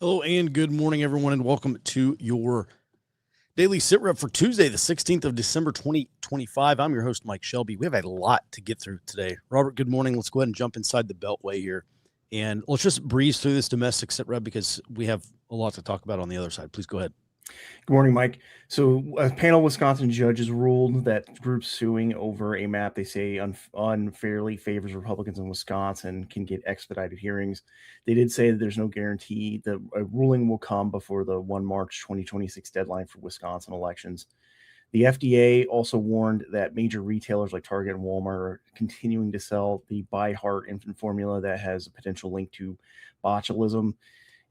Hello and good morning, everyone, and welcome to your daily sit rep for Tuesday, the 16th of December, 2025. I'm your host, Mike Shelby. We have a lot to get through today. Robert, good morning. Let's go ahead and jump inside the Beltway here, and let's just breeze through this domestic sit rep because we have a lot to talk about on the other side. Please go ahead. Good morning, Mike. So, a panel of Wisconsin judges ruled that groups suing over a map they say unfairly favors Republicans in Wisconsin can get expedited hearings. They did say that there's no guarantee that a ruling will come before the 1 March 2026 deadline for Wisconsin elections. The FDA also warned that major retailers like Target and Walmart are continuing to sell the ByHeart infant formula that has a potential link to botulism.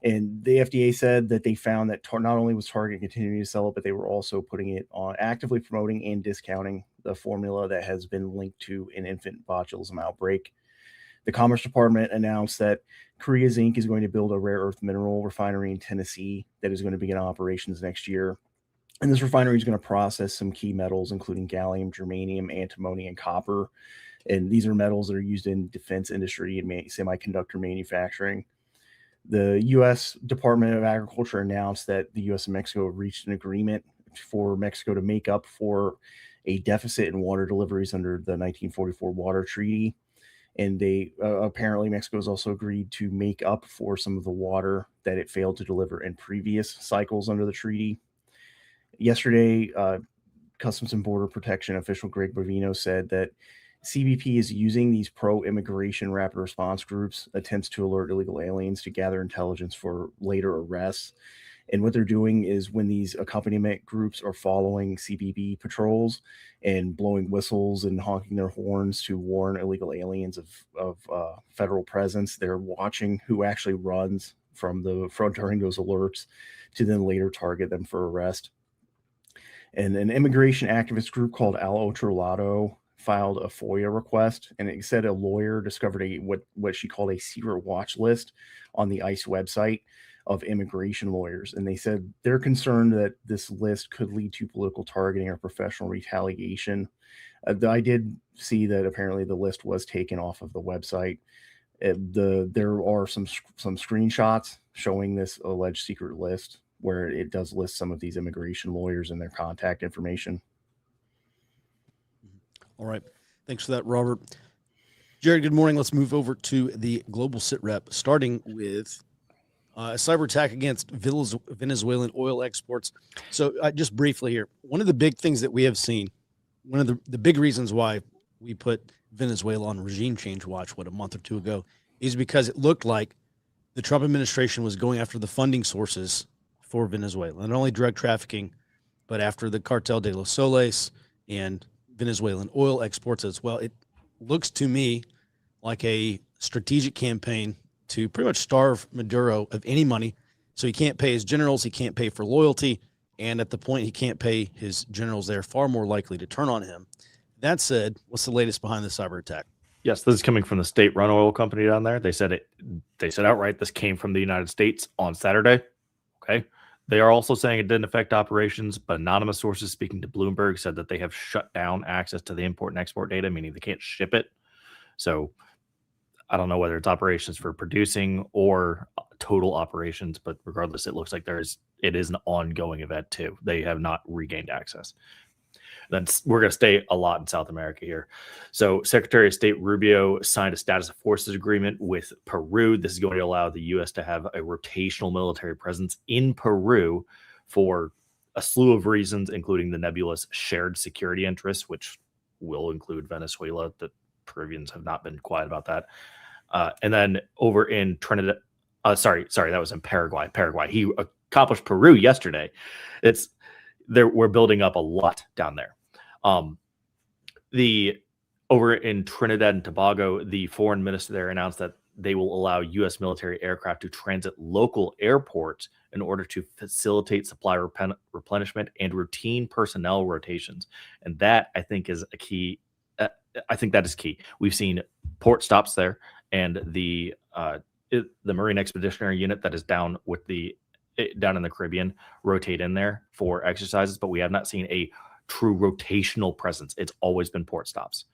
And the FDA said that they found that not only was Target continuing to sell it, but they were also putting it on, actively promoting and discounting the formula that has been linked to an infant botulism outbreak. The Commerce Department announced that Korea Zinc is going to build a rare earth mineral refinery in Tennessee that is going to begin operations next year. And this refinery is going to process some key metals, including gallium, germanium, antimony, and copper. And these are metals that are used in defense industry and semiconductor manufacturing. The U.S. Department of Agriculture announced that the U.S. and Mexico have reached an agreement for Mexico to make up for a deficit in water deliveries under the 1944 Water Treaty. And they apparently Mexico has also agreed to make up for some of the water that it failed to deliver in previous cycles under the treaty. Yesterday, Customs and Border Protection official Greg Bovino said that CBP is using these pro-immigration rapid response groups, attempts to alert illegal aliens to gather intelligence for later arrests. And what they're doing is when these accompaniment groups are following CBP patrols and blowing whistles and honking their horns to warn illegal aliens of federal presence, they're watching who actually runs from the front during those alerts to then later target them for arrest. And an immigration activist group called Al Otro Lado filed a FOIA request, and it said a lawyer discovered what she called a secret watch list on the ICE website of immigration lawyers. And they said they're concerned that this list could lead to political targeting or professional retaliation. I did see that apparently the list was taken off of the website. There are some screenshots showing this alleged secret list where it does list some of these immigration lawyers and their contact information. All right. Thanks for that, Robert. Jared, good morning. Let's move over to the global sit rep, starting with a cyber attack against Venezuelan oil exports. So just briefly here, one of the big things that we have seen, one of the big reasons why we put Venezuela on regime change watch, a month or two ago, is because it looked like the Trump administration was going after the funding sources for Venezuela, not only drug trafficking, but after the Cartel de los Soles and Venezuelan oil exports as well. It looks to me like a strategic campaign to pretty much starve Maduro of any money. So he can't pay his generals, he can't pay for loyalty, and at the point he can't pay his generals, they're far more likely to turn on him. That said, what's the latest behind the cyber attack? Yes, this is coming from the state-run oil company down there. They said outright this came from the United States on Saturday. Okay. They are also saying it didn't affect operations, but anonymous sources speaking to Bloomberg said that they have shut down access to the import and export data, meaning they can't ship it. So I don't know whether it's operations for producing or total operations, but regardless, it looks like it is an ongoing event too. They have not regained access. We're going to stay a lot in South America here. So Secretary of State Rubio signed a status of forces agreement with Peru. This is going to allow the U.S. to have a rotational military presence in Peru for a slew of reasons, including the nebulous shared security interests, which will include Venezuela. The Peruvians have not been quiet about that. And then over in Trinidad, sorry, that was in Paraguay. He accomplished Peru yesterday. We're building up a lot down there. Over in Trinidad and Tobago, the foreign minister there announced that they will allow U.S. military aircraft to transit local airports in order to facilitate supply replenishment and routine personnel rotations. And that, I think, is a key. I think that is key. We've seen port stops there, and the Marine Expeditionary Unit that is down in the Caribbean rotate in there for exercises, but we have not seen a true rotational presence. It's always been port stops.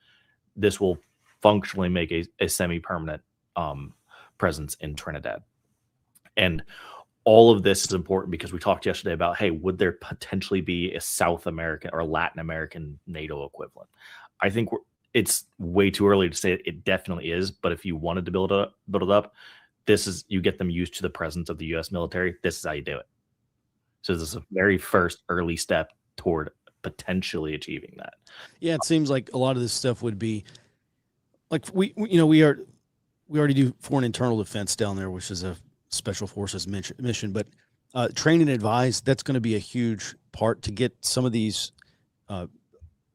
This will functionally make a semi-permanent presence in Trinidad. And all of this is important because we talked yesterday about, hey, would there potentially be a South American or Latin American NATO equivalent? I think it's way too early to say it definitely is, but if you wanted to build it up, this is, you get them used to the presence of the U.S. military. This is how you do it. So this is a very first early step toward potentially achieving that. Yeah, it seems like a lot of this stuff would be like we already do foreign internal defense down there, which is a special forces mission, but train and advise, that's going to be a huge part to get some of these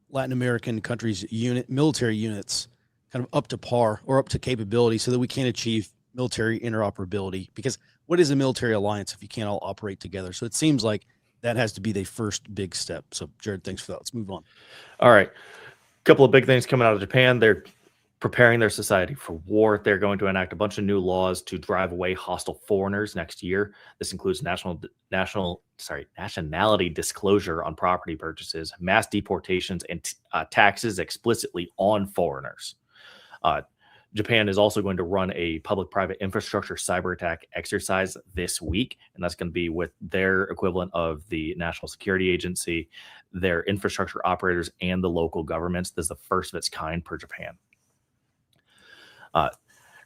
Latin American countries military units kind of up to par or up to capability so that we can achieve military interoperability, because what is a military alliance if you can't all operate together? So it seems like that has to be the first big step. So Jared, thanks for that. Let's move on. All right. A couple of big things coming out of Japan. They're preparing their society for war. They're going to enact a bunch of new laws to drive away hostile foreigners next year. This includes nationality disclosure on property purchases, mass deportations, and taxes explicitly on foreigners. Japan is also going to run a public-private infrastructure cyber attack exercise this week, and that's going to be with their equivalent of the National Security Agency, their infrastructure operators, and the local governments. This is the first of its kind per Japan.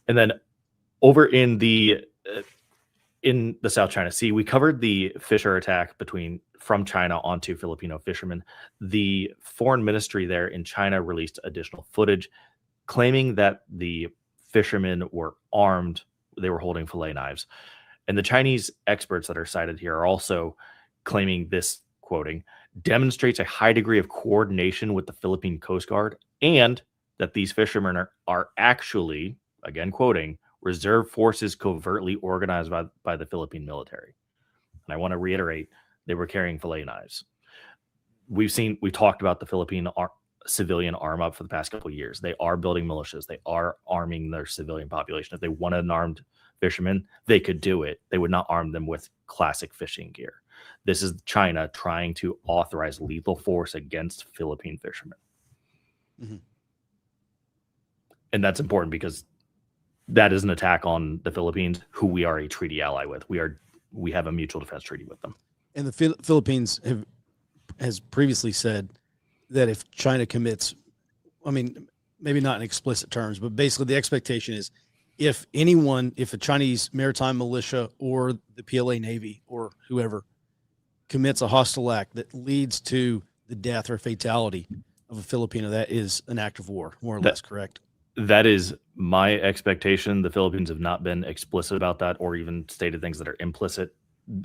And then over in the South China Sea, we covered the fisher attack from China onto Filipino fishermen. The foreign ministry there in China released additional footage claiming that the fishermen were armed. They were holding fillet knives. And the Chinese experts that are cited here are also claiming this, quoting, demonstrates a high degree of coordination with the Philippine Coast Guard, and that these fishermen are actually, again quoting, reserve forces covertly organized by the Philippine military. And I want to reiterate, they were carrying fillet knives. We talked about the Philippine civilian arm up for the past couple of years. They are building militias. They are arming their civilian population. If they wanted an armed fisherman, they could do it. They would not arm them with classic fishing gear. This is China trying to authorize lethal force against Philippine fishermen. Mm-hmm. And that's important because that is an attack on the Philippines, who we are a treaty ally with. We have a mutual defense treaty with them. And the Philippines has previously said that if China commits, I mean, maybe not in explicit terms, but basically the expectation is if a Chinese maritime militia or the PLA Navy or whoever commits a hostile act that leads to the death or fatality of a Filipino, that is an act of war, more or less, correct? That is my expectation. The Philippines have not been explicit about that or even stated things that are implicit.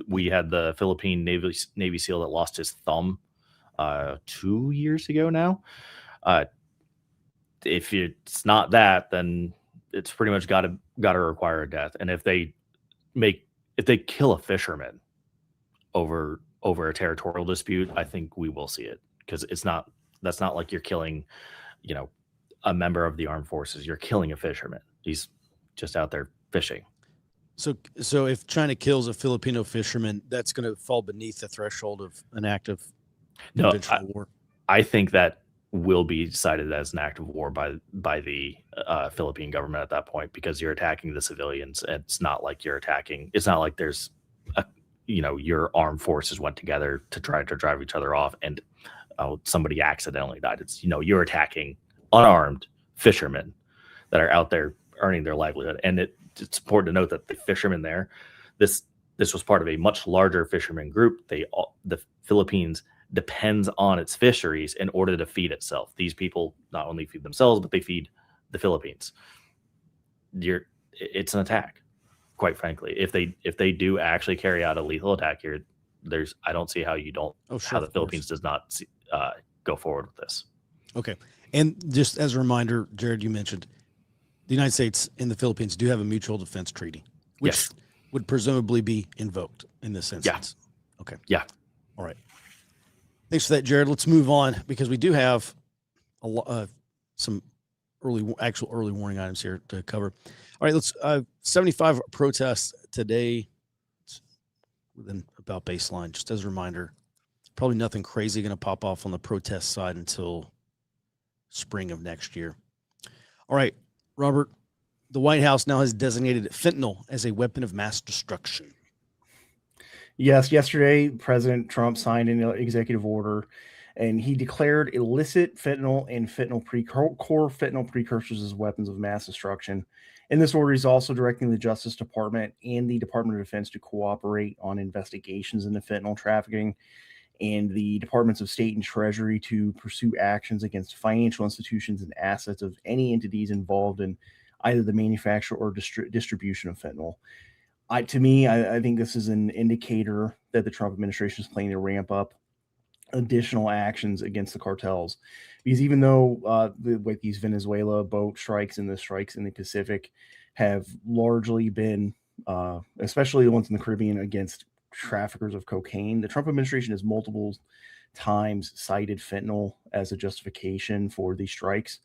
We had the Philippine Navy SEAL that lost his thumb 2 years ago now. If it's not that, then it's pretty much got to require a death. And if they kill a fisherman over a territorial dispute, I think we will see it, because that's not like you're killing, a member of the armed forces. You're killing a fisherman. He's just out there fishing. So if China kills a Filipino fisherman, that's going to fall beneath the threshold of an act of conventional war. I think that will be cited as an act of war by the Philippine government at that point, because you're attacking the civilians. It's not like it's not like there's your armed forces went together to try to drive each other off and somebody accidentally died. It's, you're attacking unarmed fishermen that are out there earning their livelihood. And it's important to note that the fishermen there, this was part of a much larger fishermen group. The Philippines depends on its fisheries in order to feed itself. These people not only feed themselves, but they feed the Philippines. It's an attack, quite frankly. If they do actually carry out a lethal attack here, I don't see how the Philippines does not go forward with this. Okay. And just as a reminder, Jared, you mentioned the United States and the Philippines do have a mutual defense treaty, which would presumably be invoked in this instance. Yeah. Okay. Yeah. All right. Thanks for that, Jared. Let's move on, because we do have some early warning items here to cover. All right, let's 75 protests today within about baseline. Just as a reminder, probably nothing crazy going to pop off on the protest side until spring of next year. All right, Robert, the White House now has designated fentanyl as a weapon of mass destruction. Yes, yesterday, President Trump signed an executive order, and he declared illicit fentanyl and core fentanyl precursors as weapons of mass destruction. In this order, he's also directing the Justice Department and the Department of Defense to cooperate on investigations into fentanyl trafficking, and the Departments of State and Treasury to pursue actions against financial institutions and assets of any entities involved in either the manufacture or distribution of fentanyl. To me, I think this is an indicator that the Trump administration is planning to ramp up additional actions against the cartels, because even though like these Venezuela boat strikes and the strikes in the Pacific have largely been, especially the ones in the Caribbean, against traffickers of cocaine, the Trump administration has multiple times cited fentanyl as a justification for these strikes.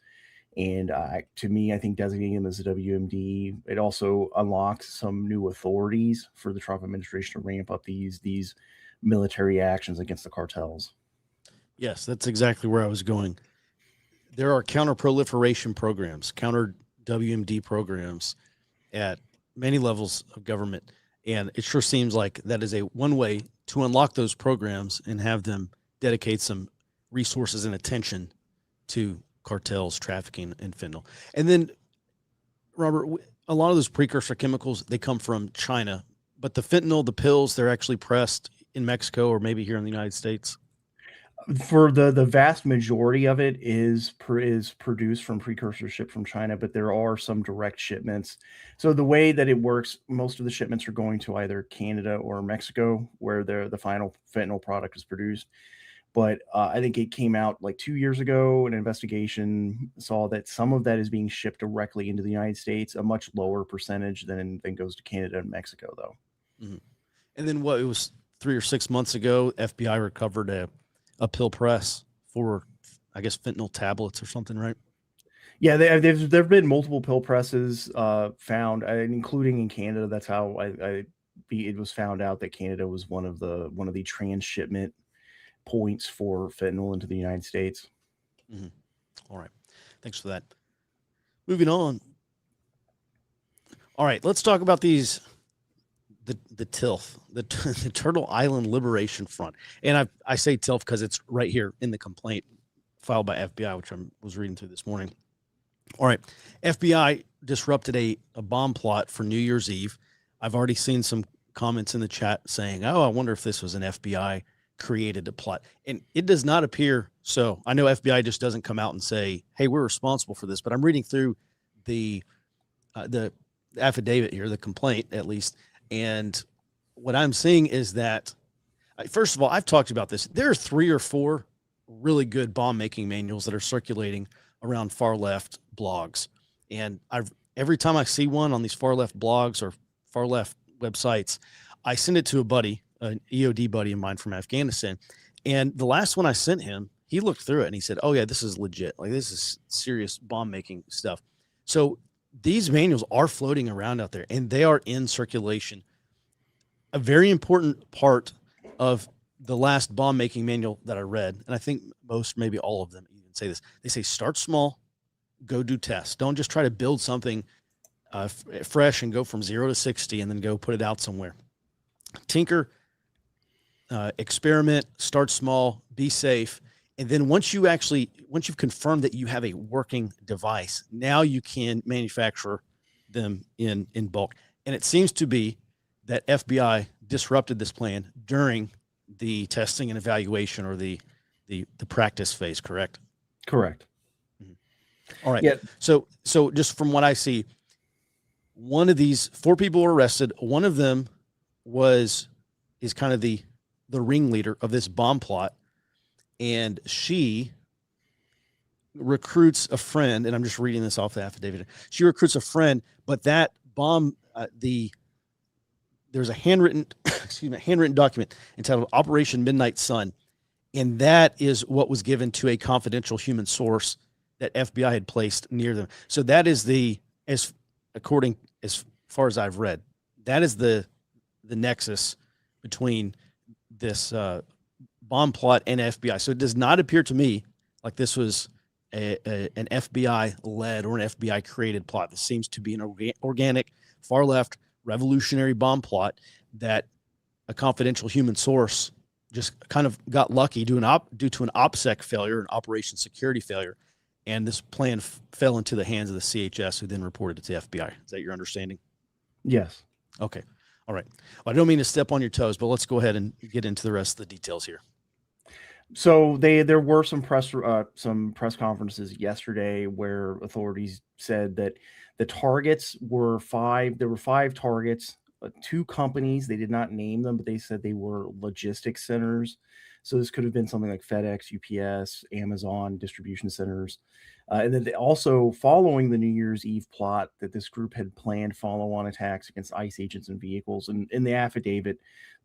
And to me, I think designating them as a WMD, it also unlocks some new authorities for the Trump administration to ramp up these military actions against the cartels. Yes, that's exactly where I was going. There are counter-proliferation programs, counter WMD programs at many levels of government. And it sure seems like that is one way to unlock those programs and have them dedicate some resources and attention to cartels trafficking in fentanyl. And then, Robert, a lot of those precursor chemicals, they come from China, but the fentanyl, the pills, they're actually pressed in Mexico or maybe here in the United States. For the vast majority of it is produced from precursor shipped from China, but there are some direct shipments. So the way that it works, most of the shipments are going to either Canada or Mexico, where the final fentanyl product is produced. But I think it came out like 2 years ago. An investigation saw that some of that is being shipped directly into the United States, a much lower percentage than goes to Canada and Mexico, though. Mm-hmm. And then it was 3 or 6 months ago, FBI recovered a pill press for, I guess, fentanyl tablets or something, right? Yeah, there've been multiple pill presses found, including in Canada. That's how it was found out that Canada was one of the transshipment points for fentanyl into the United States. Mm-hmm. All right. Thanks for that. Moving on. All right, let's talk about the TILF, the Turtle Island Liberation Front. And I say TILF because it's right here in the complaint filed by FBI, which I was reading through this morning. All right. FBI disrupted a bomb plot for New Year's Eve. I've already seen some comments in the chat saying, oh, I wonder if this was an FBI created a plot. And it does not appear so. I know FBI just doesn't come out and say, hey, we're responsible for this. But I'm reading through the affidavit here, the complaint at least. And what I'm seeing is that, first of all, I've talked about this. There are 3 or 4 really good bomb making manuals that are circulating around far left blogs. And every time I see one on these far left blogs or far left websites, I send it to a buddy, an EOD buddy of mine from Afghanistan. And the last one I sent him, he looked through it and he said, oh yeah, this is legit. Like, this is serious bomb making stuff. So these manuals are floating around out there and they are in circulation. A very important part of the last bomb making manual that I read, and I think most, maybe all of them even say this, they say, start small, go do tests. Don't just try to build something fresh and go from 0 to 60 and then go put it out somewhere. Tinker, experiment, start small, be safe. And then once you've confirmed that you have a working device, now you can manufacture them in bulk. And it seems to be that FBI disrupted this plan during the testing and evaluation, or the practice phase, correct? Correct. Mm-hmm. All right. Yeah. So just from what I see, one of these 4 people were arrested. One of them is kind of the ringleader of this bomb plot. And she recruits a friend, and I'm just reading this off the affidavit. She recruits a friend, but that bomb, there's a handwritten document entitled Operation Midnight Sun. And that is what was given to a confidential human source that FBI had placed near them. So that is as far as I've read, that is the nexus between this bomb plot and FBI. So it does not appear to me like this was an FBI led or an FBI created plot. This seems to be an organic, far left, revolutionary bomb plot that a confidential human source just kind of got lucky due to an OPSEC failure, an operation security failure, and this plan fell into the hands of the CHS, who then reported it to the FBI. Is that your understanding? Yes. Okay. All right. Well, I don't mean to step on your toes, but let's go ahead and get into the rest of the details here. So there were some press conferences yesterday where authorities said that the targets were 5. There were 5 targets, 2 companies. They did not name them, but they said they were logistics centers. So this could have been something like FedEx, UPS, Amazon distribution centers. And then also, following the New Year's Eve plot, that this group had planned follow-on attacks against ICE agents and vehicles. And in the affidavit,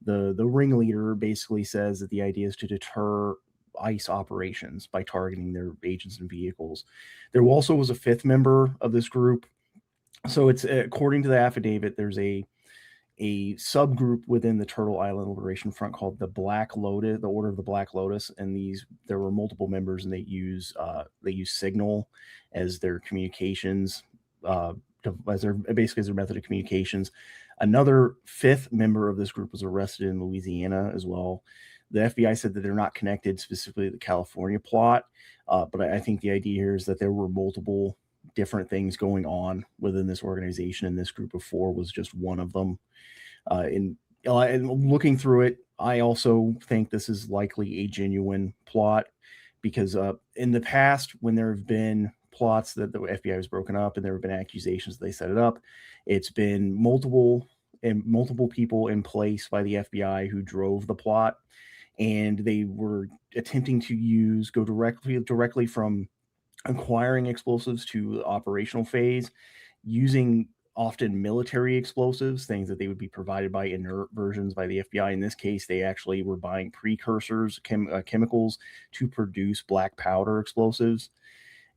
the ringleader basically says that the idea is to deter ICE operations by targeting their agents and vehicles. There also was a 5th member of this group. So it's, according to the affidavit, there's a subgroup within the Turtle Island Liberation Front called the Black Lotus, the Order of the Black Lotus, and there were multiple members, and they use Signal as their communications, as their method of communications. Another 5th member of this group was arrested in Louisiana as well. The FBI said that they're not connected specifically to the California plot, but I think the idea here is that there were multiple different things going on within this organization, and this group of 4 was just one of them. And looking through it, I also think this is likely a genuine plot, because in the past, when there have been plots that the FBI was broken up and there have been accusations that they set it up, it's been multiple people in place by the FBI who drove the plot, and they were attempting to go directly from acquiring explosives to the operational phase, using often military explosives, things that they would be provided by inert versions by the FBI. In this case, they actually were buying precursors, chemicals to produce black powder explosives.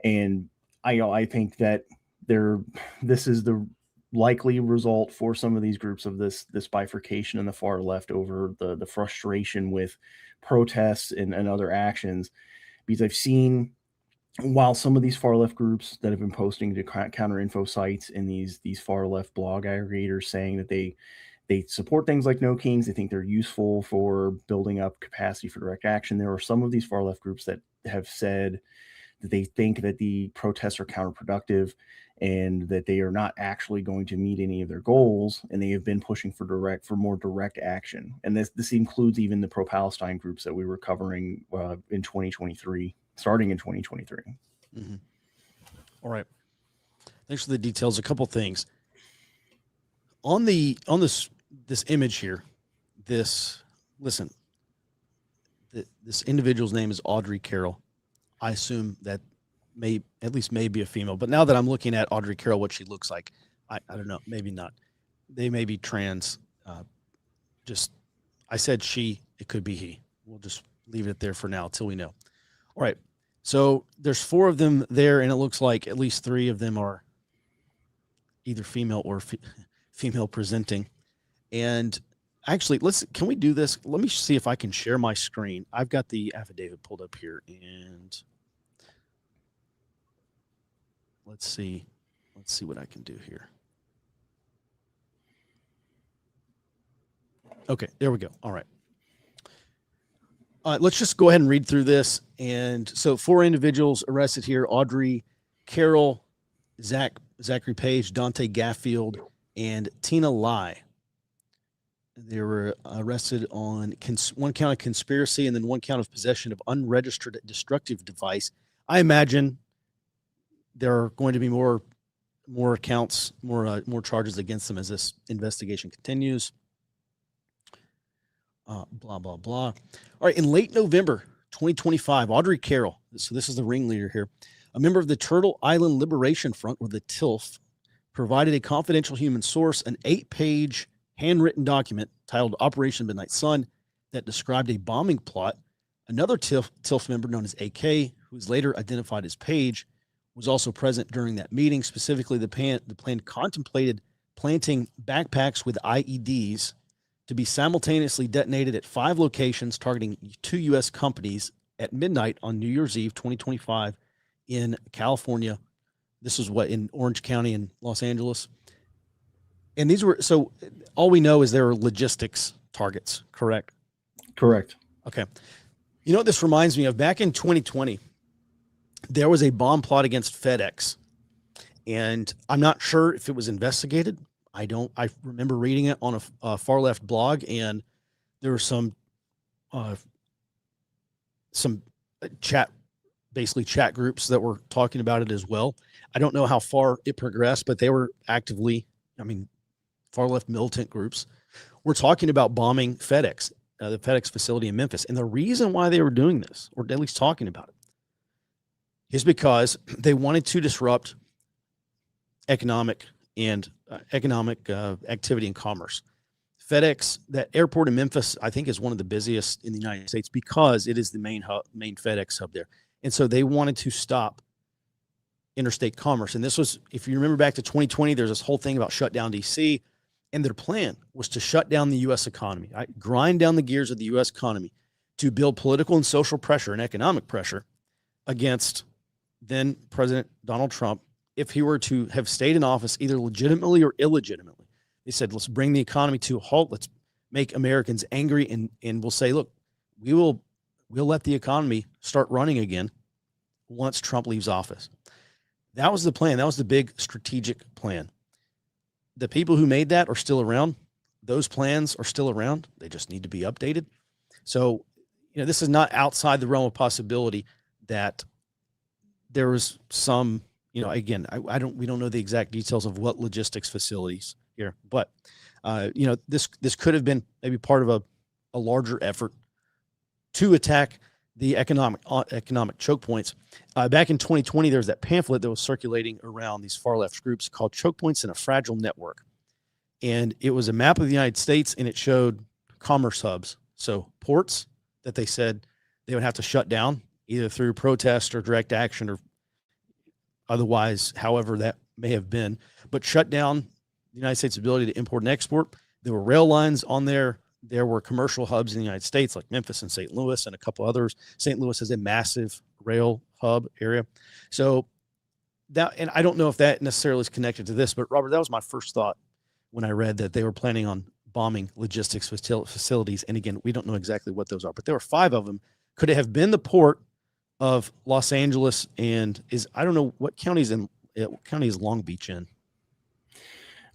And I think that this is the likely result for some of these groups of this bifurcation in the far left over the frustration with protests and other actions. Because I've seen, while some of these far left groups that have been posting to counter info sites and these far left blog aggregators saying that they support things like No Kings, they think they're useful for building up capacity for direct action, there are some of these far left groups that have said that they think that the protests are counterproductive and that they are not actually going to meet any of their goals, and they have been pushing for more direct action. And this includes even the pro-Palestine groups that we were covering in 2023. Starting in 2023. Mm-hmm. All right. Thanks for the details. A couple things on this image here. This individual's name is Audrey Carroll. I assume that may be a female, but now that I'm looking at Audrey Carroll, what she looks like, I don't know, maybe not. They may be trans. I said she, it could be he. We'll just leave it there for now till we know. All right. So there's 4 of them there, and it looks like at least 3 of them are either female or female presenting. And actually, can we do this? Let me see if I can share my screen. I've got the affidavit pulled up here, and let's see what I can do here. Okay, there we go. All right. Let's just go ahead and read through this. And so 4 individuals arrested here: Audrey Carroll, Zachary Page, Dante Gaffield, and Tina Lai. They were arrested on 1 count of conspiracy and then 1 count of possession of unregistered destructive device. I imagine there are going to be more counts, more charges against them as this investigation continues. Blah, blah, blah. All right. In late November 2025, Audrey Carroll, so this is the ringleader here, a member of the Turtle Island Liberation Front, or the TILF, provided a confidential human source an 8-page handwritten document titled Operation Midnight Sun that described a bombing plot. Another TILF member known as AK, who is later identified as Page, was also present during that meeting. Specifically, the plan contemplated planting backpacks with IEDs to be simultaneously detonated at 5 locations targeting 2 U.S. companies at midnight on New Year's Eve 2025 in California. This is in Orange County in Los Angeles. And these were, so all we know is there are logistics targets, correct? Correct. Okay. You know what this reminds me of? Back in 2020, there was a bomb plot against FedEx, and I'm not sure if it was investigated. I remember reading it on a far left blog, and there were some chat groups that were talking about it as well. I don't know how far it progressed, but they were actively, far left militant groups were talking about bombing FedEx, the FedEx facility in Memphis. And the reason why they were doing this, or at least talking about it, is because they wanted to disrupt economic activity and commerce. FedEx, that airport in Memphis, I think is one of the busiest in the United States because it is the main FedEx hub there. And so they wanted to stop interstate commerce. And this was, if you remember back to 2020, there's this whole thing about shut down DC. And their plan was to shut down the U.S. economy, grind down the gears of the U.S. economy to build political and social pressure and economic pressure against then President Donald Trump if he were to have stayed in office either legitimately or illegitimately. They said, let's bring the economy to a halt. Let's make Americans angry. And we'll say, look, we'll let the economy start running again once Trump leaves office. That was the plan. That was the big strategic plan. The people who made that are still around. Those plans are still around. They just need to be updated. So, this is not outside the realm of possibility that there was some, again, we don't know the exact details of what logistics facilities here, but this could have been maybe part of a larger effort to attack the economic choke points. Back in 2020, there was that pamphlet that was circulating around these far left groups called Choke Points in a Fragile Network. And it was a map of the United States, and it showed commerce hubs. So ports that they said they would have to shut down either through protest or direct action or otherwise, however that may have been, but shut down the United States' ability to import and export. There were rail lines on there. There were commercial hubs in the United States like Memphis and St. Louis and a couple others. St. Louis is a massive rail hub area. So that, and I don't know if that necessarily is connected to this, but Robert, that was my first thought when I read that they were planning on bombing logistics facilities. And again, we don't know exactly what those are, but there were 5 of them. Could it have been the port of Los Angeles? And I don't know what county is Long Beach in?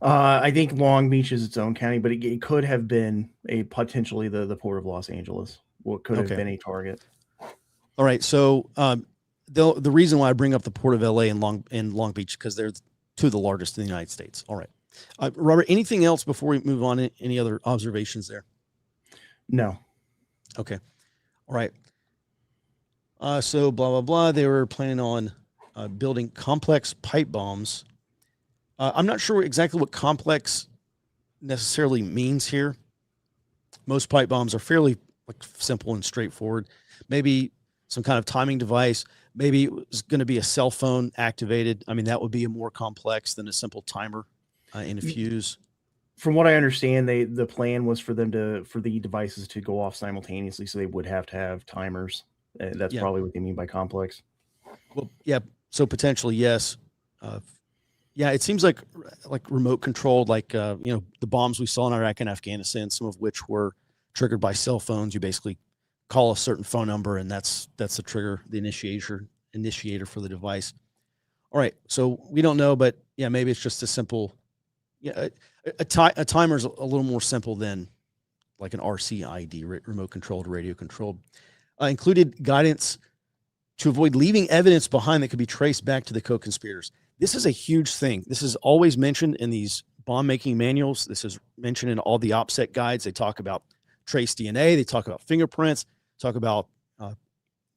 I think Long Beach is its own county, but it could have been potentially the port of Los Angeles. What could have been a target. All right. So the reason why I bring up the port of LA and Long Beach, because they're 2 of the largest in the United States. All right. Robert, anything else before we move on? Any other observations there? No. Okay. All right. So blah, blah, blah. They were planning on building complex pipe bombs. I'm not sure exactly what complex necessarily means here. Most pipe bombs are fairly simple and straightforward. Maybe some kind of timing device. Maybe it was going to be a cell phone activated. That would be a more complex than a simple timer and a fuse. From what I understand, the plan was for the devices to go off simultaneously, so they would have to have timers. That's probably what they mean by complex. Well, yeah. So potentially, yes. Yeah, it seems like remote controlled, the bombs we saw in Iraq and Afghanistan, some of which were triggered by cell phones. You basically call a certain phone number, and that's the trigger, the initiator for the device. All right, so we don't know, but yeah, maybe it's just a simple. Yeah, a timer is a little more simple than like an RCID, remote controlled, radio controlled. Included guidance to avoid leaving evidence behind that could be traced back to the co-conspirators. This is a huge thing. This is always mentioned in these bomb making manuals. This is mentioned in all the OPSEC guides. They talk about trace DNA. They talk about fingerprints, talk about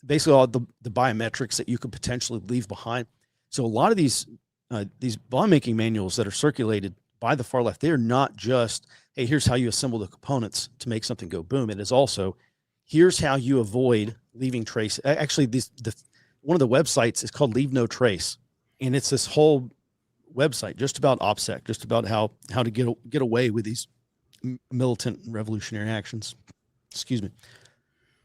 basically all the biometrics that you could potentially leave behind. So a lot of these bomb making manuals that are circulated by the far left, they're not just, hey, here's how you assemble the components to make something go boom. It is also, here's how you avoid leaving trace. Actually, one of the websites is called Leave No Trace. And it's this whole website just about OPSEC, just about how to get away with these militant revolutionary actions. Excuse me.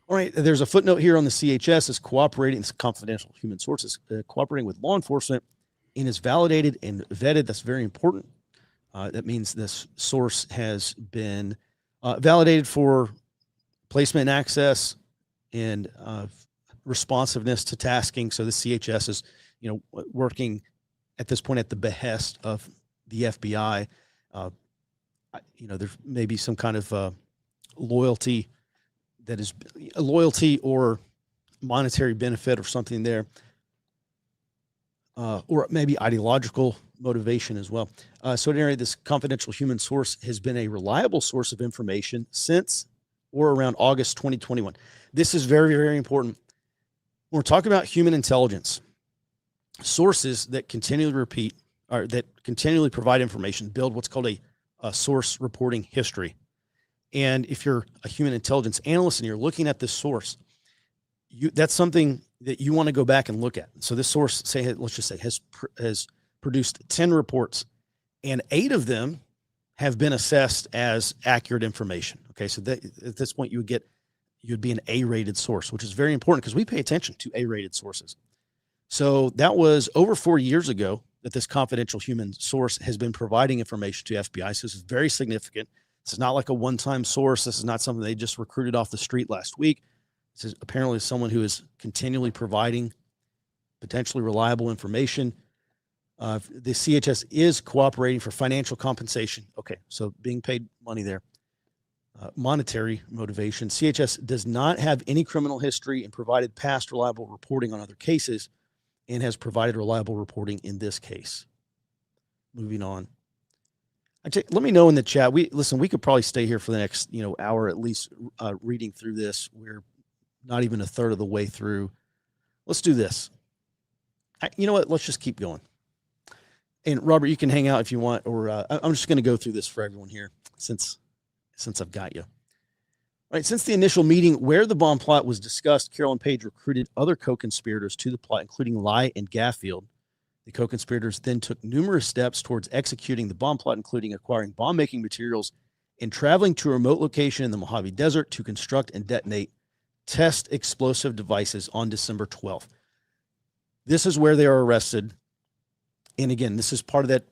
All right. There's a footnote here on the CHS is cooperating. It's confidential human sources cooperating with law enforcement and is validated and vetted. That's very important. That means this source has been Validated for placement and access and responsiveness to tasking. So the CHS is, working at this point at the behest of the FBI. There may be some kind of loyalty that is a loyalty or monetary benefit or something there, or maybe ideological motivation as well. So at any rate, this confidential human source has been a reliable source of information since or around August 2021. This is very, very important. When we're talking about human intelligence, sources that continually repeat or that continually provide information build what's called a source reporting history. And if you're a human intelligence analyst and you're looking at this source, that's something that you want to go back and look at. So this source, let's just say, has produced 10 reports, and 8 of them have been assessed as accurate information. Okay, so at this point, you'd be an A-rated source, which is very important because we pay attention to A-rated sources. So that was over 4 years ago that this confidential human source has been providing information to FBI. So this is very significant. This is not like a one-time source. This is not something they just recruited off the street last week. This is apparently someone who is continually providing potentially reliable information. The CHS is cooperating for financial compensation. Okay, so being paid money there. Monetary motivation. CHS does not have any criminal history and provided past reliable reporting on other cases and has provided reliable reporting in this case. Moving on. Let me know in the chat. We could probably stay here for the next hour at least reading through this. We're not even a third of the way through. Let's do this. You know what? Let's just keep going. And Robert, you can hang out if you want, or I'm just going to go through this for everyone here since I've got you. All right, since the initial meeting where the bomb plot was discussed, Carroll and Page recruited other co-conspirators to the plot, including Lai and Gaffield. The co-conspirators then took numerous steps towards executing the bomb plot, including acquiring bomb-making materials and traveling to a remote location in the Mojave Desert to construct and detonate test explosive devices on December 12th. This is where they are arrested. And again, this is part of that.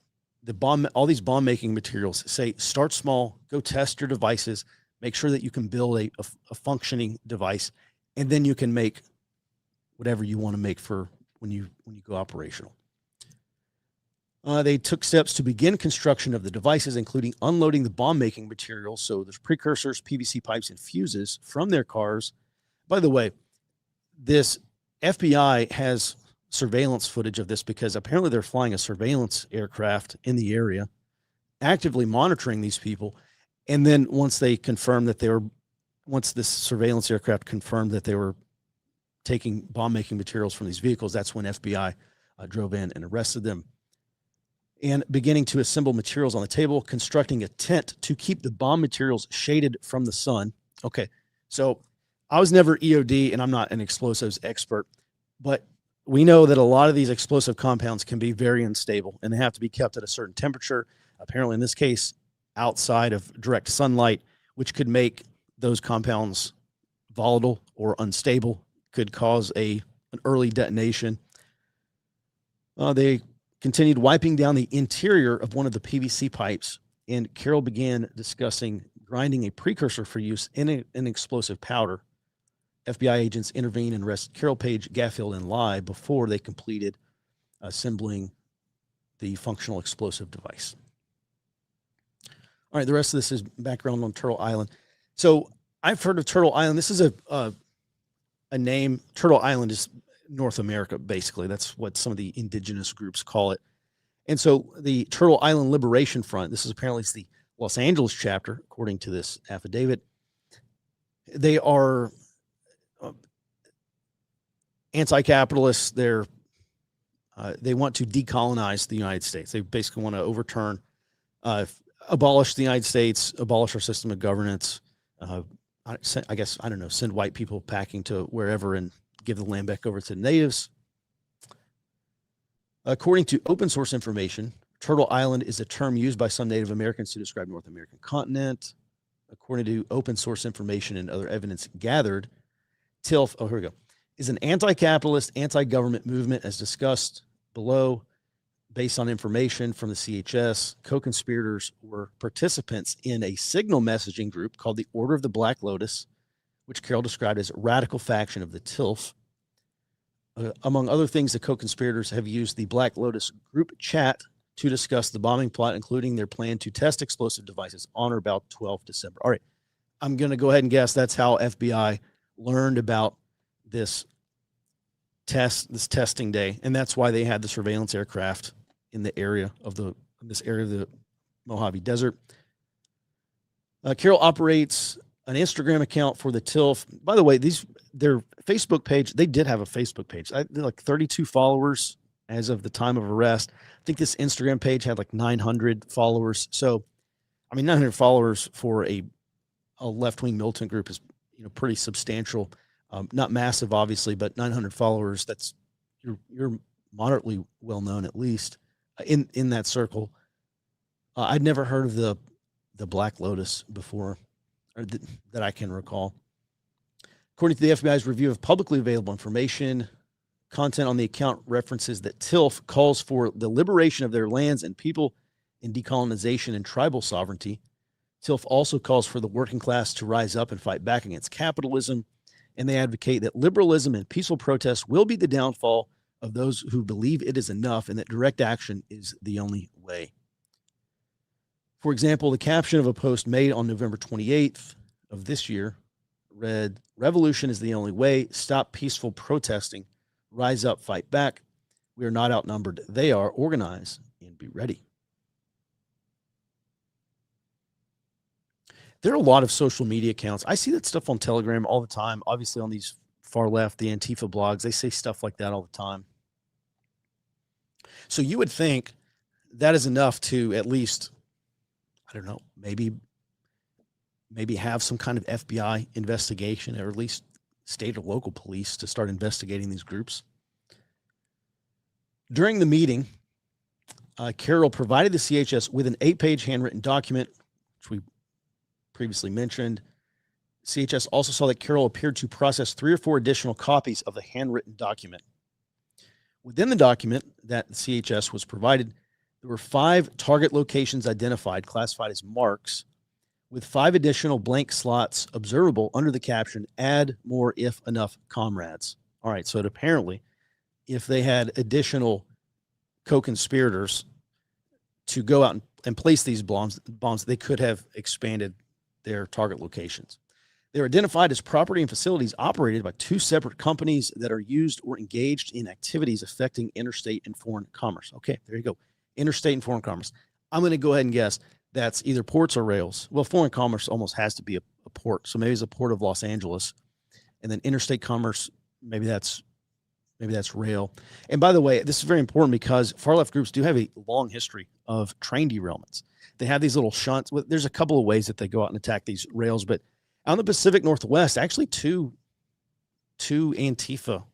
All these bomb-making materials say, start small, go test your devices, make sure that you can build a functioning device, and then you can make whatever you want to make for when you go operational. They took steps to begin construction of the devices, including unloading the bomb-making materials. So there's precursors, PVC pipes, and fuses from their cars. By the way, this FBI has surveillance footage of this because apparently they're flying a surveillance aircraft in the area, actively monitoring these people. And then once this surveillance aircraft confirmed that they were taking bomb-making materials from these vehicles, that's when FBI drove in and arrested them. And beginning to assemble materials on the table, constructing a tent to keep the bomb materials shaded from the sun. Okay, so I was never EOD, and I'm not an explosives expert, but we know that a lot of these explosive compounds can be very unstable, and they have to be kept at a certain temperature. Apparently, in this case, outside of direct sunlight, which could make those compounds volatile or unstable, could cause an early detonation. They continued wiping down the interior of one of the PVC pipes, and Carroll began discussing grinding a precursor for use in an explosive powder. FBI agents intervened and arrested Carroll, Page, Gaffield, and Lai before they completed assembling the functional explosive device. All right, the rest of this is background on Turtle Island. So I've heard of Turtle Island. This is a name. Turtle Island is North America, basically. That's what some of the indigenous groups call it. And so the Turtle Island Liberation Front, this is apparently the Los Angeles chapter, according to this affidavit. They are anti-capitalist. They want to decolonize the United States. They basically want to overturn, abolish the United States, abolish our system of governance. I guess, I don't know, send white people packing to wherever and give the land back over to the natives. According to open source information, Turtle Island is a term used by some Native Americans to describe North American continent. According to open source information and other evidence gathered, TILF, here we go, is an anti-capitalist, anti-government movement as discussed below. based on information from the CHS, co-conspirators were participants in a signal messaging group called the Order of the Black Lotus, which Carroll described as a radical faction of the TILF. Among other things, the co-conspirators have used the Black Lotus group chat to discuss the bombing plot, including their plan to test explosive devices on or about 12 December. All right, I'm going to go ahead and guess that's how FBI learned about this testing day, and that's why they had the surveillance aircraft in the area of the Mojave Desert. Carroll operates an Instagram account for the TILF. By the way, their Facebook page, they did have a Facebook page. They're like 32 followers as of the time of arrest. I think this Instagram page had like 900 followers. So, I mean, 900 followers for a left-wing militant group is, pretty substantial. Not massive, obviously, but 900 followers. That's you're moderately well known, at least in that circle. I'd never heard of the Black Lotus before, or that I can recall. According to the FBI's review of publicly available information, content on the account references that TILF calls for the liberation of their lands and people in decolonization and tribal sovereignty. TILF also calls for the working class to rise up and fight back against capitalism, and they advocate that liberalism and peaceful protest will be the downfall of those who believe it is enough and that direct action is the only way. For example, the caption of a post made on November 28th of this year read, "Revolution is the only way. Stop peaceful protesting. Rise up, fight back. We are not outnumbered. They are. Organize and be ready." There are a lot of social media accounts. I see that stuff on Telegram all the time. Obviously, on these far left, the Antifa blogs, they say stuff like that all the time. So you would think that is enough to at least, I don't know, maybe have some kind of FBI investigation, or at least state or local police to start investigating these groups. During the meeting, Carroll provided the CHS with an 8-page handwritten document, which we previously mentioned. CHS also saw that Carroll appeared to process 3 or 4 additional copies of the handwritten document. Within the document that the CHS was provided, there were 5 target locations identified, classified as marks, with 5 additional blank slots observable under the caption, "Add more if enough comrades." All right, so apparently, if they had additional co-conspirators to go out and place these bombs, they could have expanded their target locations. They're identified as property and facilities operated by 2 separate companies that are used or engaged in activities affecting interstate and foreign commerce. Okay, there you go. Interstate and foreign commerce. I'm going to go ahead and guess that's either ports or rails. Well, foreign commerce almost has to be a port. So maybe it's a port of Los Angeles. And then interstate commerce, maybe that's rail. And by the way, this is very important because far left groups do have a long history of train derailments. They have these little shunts. There's a couple of ways that they go out and attack these rails, but out in the Pacific Northwest, actually two Antifa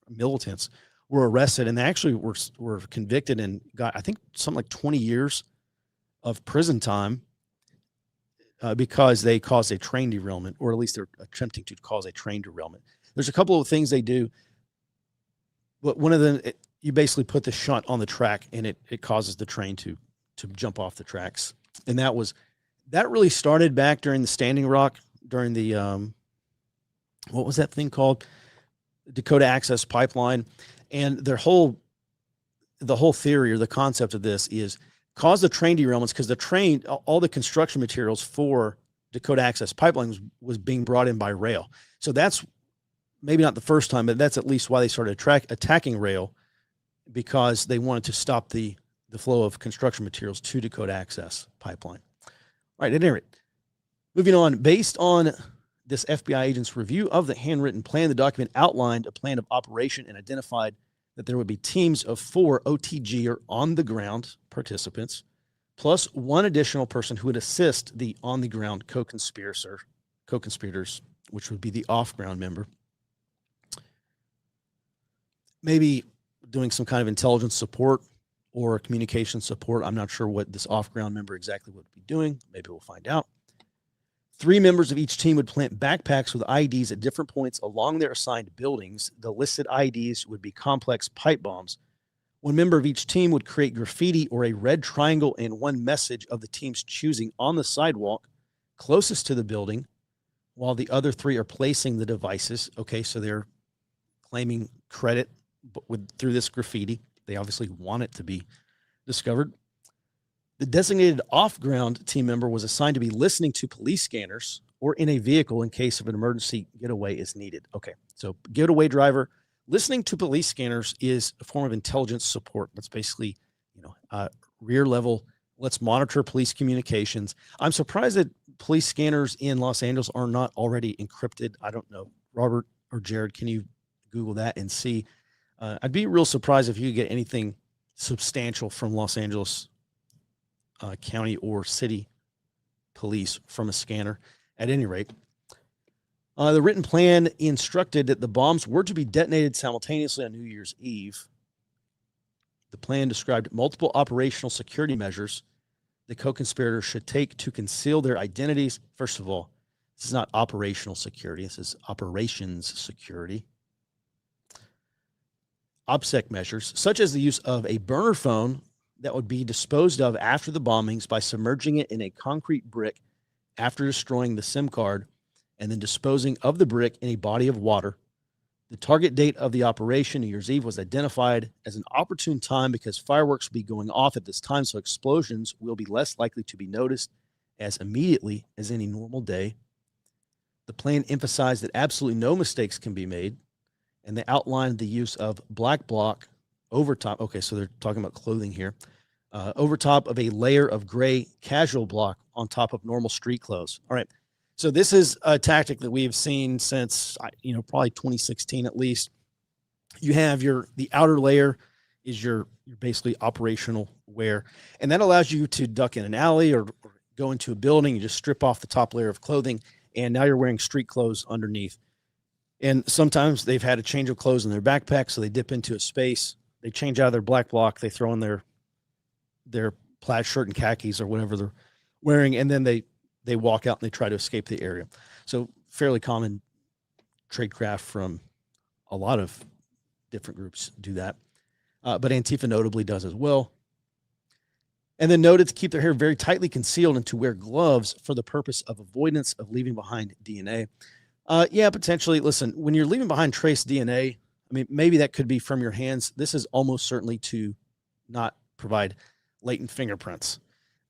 militants were arrested, and they actually were convicted and got, I think, something like 20 years of prison time because they caused a train derailment, or at least they're attempting to cause a train derailment. There's a couple of things they do. But one of them, you basically put the shunt on the track, and it causes the train to jump off the tracks. And that really started back during the Standing Rock, during the what was that thing called? Dakota Access Pipeline. And the whole theory, or the concept of this, is cause the train derailments because the train, all the construction materials for Dakota Access Pipeline was being brought in by rail. So that's maybe not the first time, but that's at least why they started attacking rail, because they wanted to stop the flow of construction materials to Dakota Access Pipeline. All right, at any rate, moving on. Based on this FBI agent's review of the handwritten plan, the document outlined a plan of operation and identified that there would be teams of 4 OTG, or on-the-ground participants, plus 1 additional person who would assist the on-the-ground co-conspirators, which would be the off-ground member. Maybe doing some kind of intelligence support or communication support. I'm not sure what this off-ground member exactly would be doing. Maybe we'll find out. 3 members of each team would plant backpacks with IEDs at different points along their assigned buildings. The listed IEDs would be complex pipe bombs, One member of each team would create graffiti or a red triangle and one message of the team's choosing on the sidewalk closest to the building, while the other three are placing the devices. Okay, so they're claiming credit through this graffiti. They obviously want it to be discovered. The designated off-ground team member was assigned to be listening to police scanners or in a vehicle in case of an emergency getaway is needed. Okay, so getaway driver listening to police scanners is a form of intelligence support. That's basically, rear level. Let's monitor police communications. I'm surprised that police scanners in Los Angeles are not already encrypted. I don't know. Robert or Jared, can you Google that and see? I'd be real surprised if you could get anything substantial from Los Angeles County or city police from a scanner. At any rate, the written plan instructed that the bombs were to be detonated simultaneously on New Year's Eve. The plan described multiple operational security measures the co-conspirators should take to conceal their identities. First of all, this is not operational security. This is operations security. OPSEC measures, such as the use of a burner phone that would be disposed of after the bombings by submerging it in a concrete brick after destroying the SIM card and then disposing of the brick in a body of water. The target date of the operation, New Year's Eve, was identified as an opportune time because fireworks will be going off at this time, so explosions will be less likely to be noticed as immediately as any normal day. The plan emphasized that absolutely no mistakes can be made, and they outlined the use of black bloc over top. Okay, so they're talking about clothing here. Over top of a layer of gray casual block on top of normal street clothes. All right. So this is a tactic that we have seen since, probably 2016 at least. You have the outer layer is your basically operational wear, and that allows you to duck in an alley or go into a building. You just strip off the top layer of clothing, and now you're wearing street clothes underneath. And sometimes they've had a change of clothes in their backpack, so they dip into a space. They change out of their black bloc. They throw in their plaid shirt and khakis or whatever they're wearing, and then they walk out and they try to escape the area. So fairly common tradecraft from a lot of different groups do that. But Antifa notably does as well. And then noted to keep their hair very tightly concealed and to wear gloves for the purpose of avoidance of leaving behind DNA. Yeah, potentially. Listen, when you're leaving behind trace DNA, I mean, maybe that could be from your hands. This is almost certainly to not provide latent fingerprints.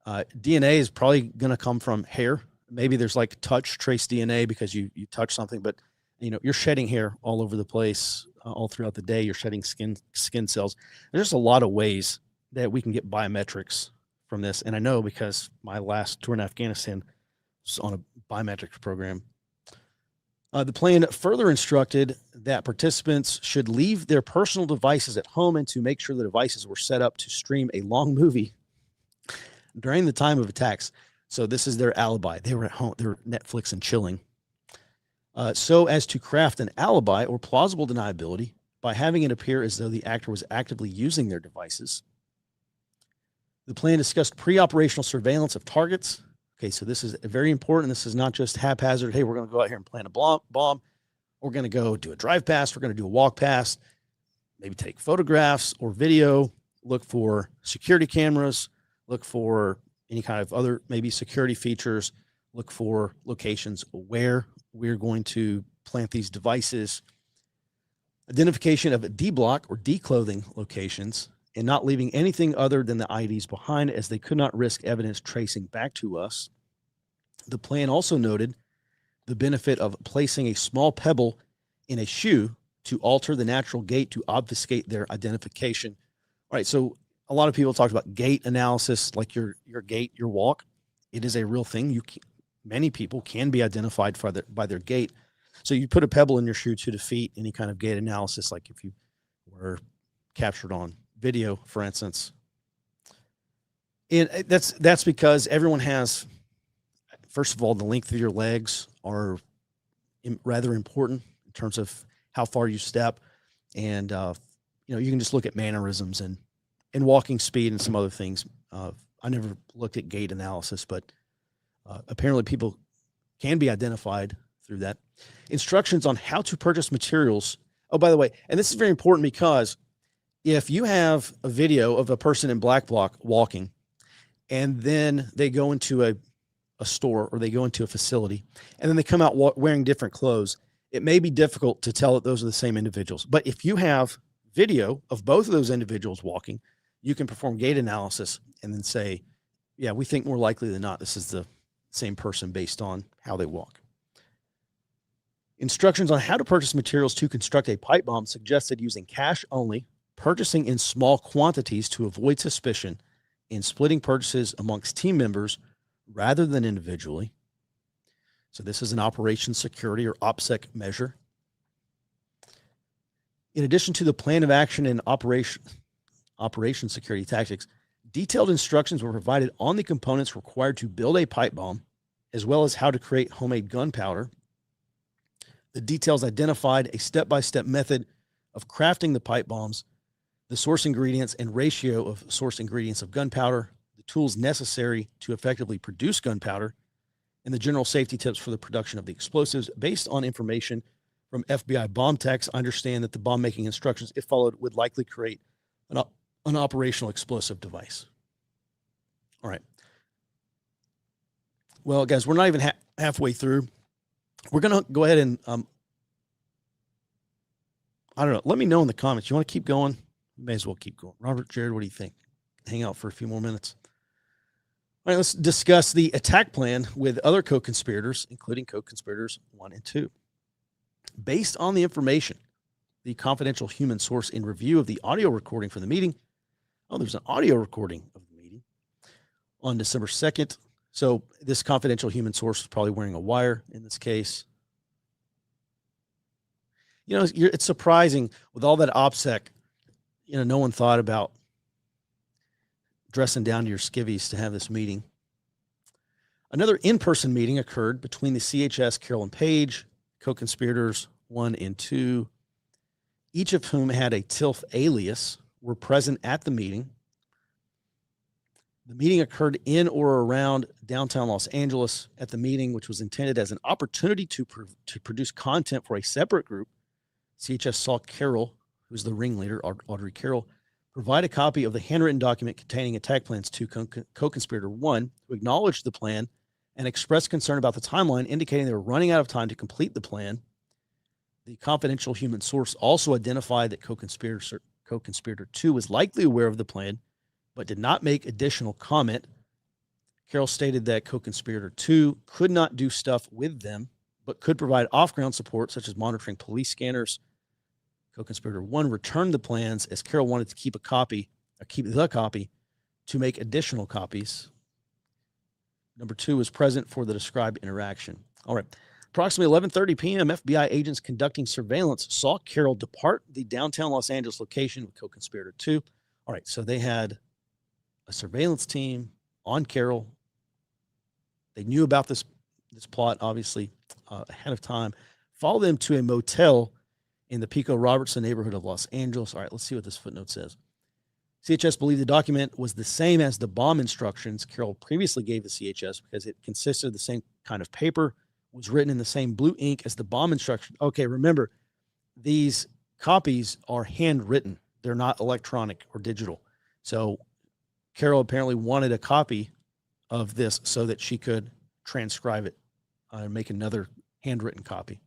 DNA is probably going to come from hair. Maybe there's like touch trace DNA because you touch something, but you're shedding hair all over the place all throughout the day. You're shedding skin cells. There's just a lot of ways that we can get biometrics from this. And I know because my last tour in Afghanistan was on a biometrics program. The plan further instructed that participants should leave their personal devices at home and to make sure the devices were set up to stream a long movie during the time of attacks. So this is their alibi. They were at home. They were Netflix and chilling. So as to craft an alibi or plausible deniability by having it appear as though the actor was actively using their devices. The plan discussed pre-operational surveillance of targets. Okay, so this is very important. This is not just haphazard. Hey, we're going to go out here and plant a bomb. We're going to go do a drive past. We're going to do a walk past. Maybe take photographs or video. Look for security cameras. Look for any kind of other maybe security features. Look for locations where we're going to plant these devices. Identification of D-block or declothing locations and not leaving anything other than the IDs behind, as they could not risk evidence tracing back to us. The plan also noted the benefit of placing a small pebble in a shoe to alter the natural gait to obfuscate their identification. All right, so a lot of people talked about gait analysis, like your gait, your walk. It is a real thing. Many people can be identified by their gait. So you put a pebble in your shoe to defeat any kind of gait analysis, like if you were captured on video, for instance. And that's because everyone has, first of all, the length of your legs are rather important in terms of how far you step. And, you can just look at mannerisms and walking speed and some other things. I never looked at gait analysis, but apparently people can be identified through that. Instructions on how to purchase materials. Oh, by the way, and this is very important because if you have a video of a person in black bloc walking, and then they go into a store or they go into a facility, and then they come out wearing different clothes, it may be difficult to tell that those are the same individuals. But if you have video of both of those individuals walking, you can perform gait analysis and then say, yeah, we think more likely than not this is the same person based on how they walk. Instructions on how to purchase materials to construct a pipe bomb suggested using cash only, purchasing in small quantities to avoid suspicion, and splitting purchases amongst team members rather than individually. So this is an operations security or OPSEC measure. In addition to the plan of action and operation security tactics, detailed instructions were provided on the components required to build a pipe bomb, as well as how to create homemade gunpowder. The details identified a step-by-step method of crafting the pipe bombs, the source ingredients and ratio of source ingredients of gunpowder, the tools necessary to effectively produce gunpowder, and the general safety tips for the production of the explosives. Based on information from FBI bomb techs, I understand that the bomb making instructions, if followed, would likely create an operational explosive device. All right. Well, guys, we're not even halfway through. We're going to go ahead and, I don't know. Let me know in the comments. You want to keep going? We may as well keep going. Robert, Jared, what do you think? Hang out for a few more minutes. All right, let's discuss the attack plan with other co-conspirators, including co-conspirators 1 and 2. Based on the information, the confidential human source in review of the audio recording for the meeting. Oh, there's an audio recording of the meeting on December 2nd. So this confidential human source is probably wearing a wire in this case. You know, it's surprising with all that OPSEC, you know, no one thought about dressing down to your skivvies to have this meeting. Another in-person meeting occurred between the CHS, Carol and Page, co-conspirators 1 and 2, each of whom had a TILF alias, were present at the meeting. The meeting occurred in or around downtown Los Angeles. At the meeting, which was intended as an opportunity to produce content for a separate group, CHS saw Carol, who's the ringleader, Audrey Carroll, provide a copy of the handwritten document containing attack plans to co-conspirator 1, who acknowledged the plan and expressed concern about the timeline, indicating they were running out of time to complete the plan. The confidential human source also identified that co-conspirator 2 was likely aware of the plan, but did not make additional comment. Carroll stated that co-conspirator 2 could not do stuff with them, but could provide off-ground support, such as monitoring police scanners. Co-conspirator 1 returned the plans as Carroll wanted to keep the copy to make additional copies. Number 2 was present for the described interaction. All right. Approximately 11:30 p.m., FBI agents conducting surveillance saw Carroll depart the downtown Los Angeles location with co-conspirator 2. All right. So they had a surveillance team on Carroll. They knew about this plot, obviously, ahead of time. Followed them to a motel in the Pico Robertson neighborhood of Los Angeles. All right, let's see what this footnote says. CHS believed the document was the same as the bomb instructions Carroll previously gave the CHS because it consisted of the same kind of paper, was written in the same blue ink as the bomb instruction. Okay, remember, these copies are handwritten. They're not electronic or digital. So Carroll apparently wanted a copy of this so that she could transcribe it and make another handwritten copy.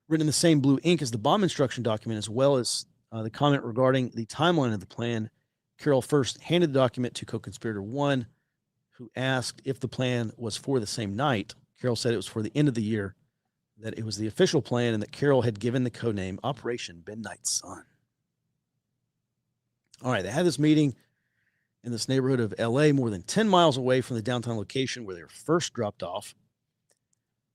Written in the same blue ink as the bomb instruction document, as well as the comment regarding the timeline of the plan. Carroll first handed the document to co-conspirator 1, who asked if the plan was for the same night. Carroll said it was for the end of the year, that it was the official plan, and that Carroll had given the codename Operation Midnight Sun. All right, they had this meeting in this neighborhood of LA, more than 10 miles away from the downtown location where they were first dropped off.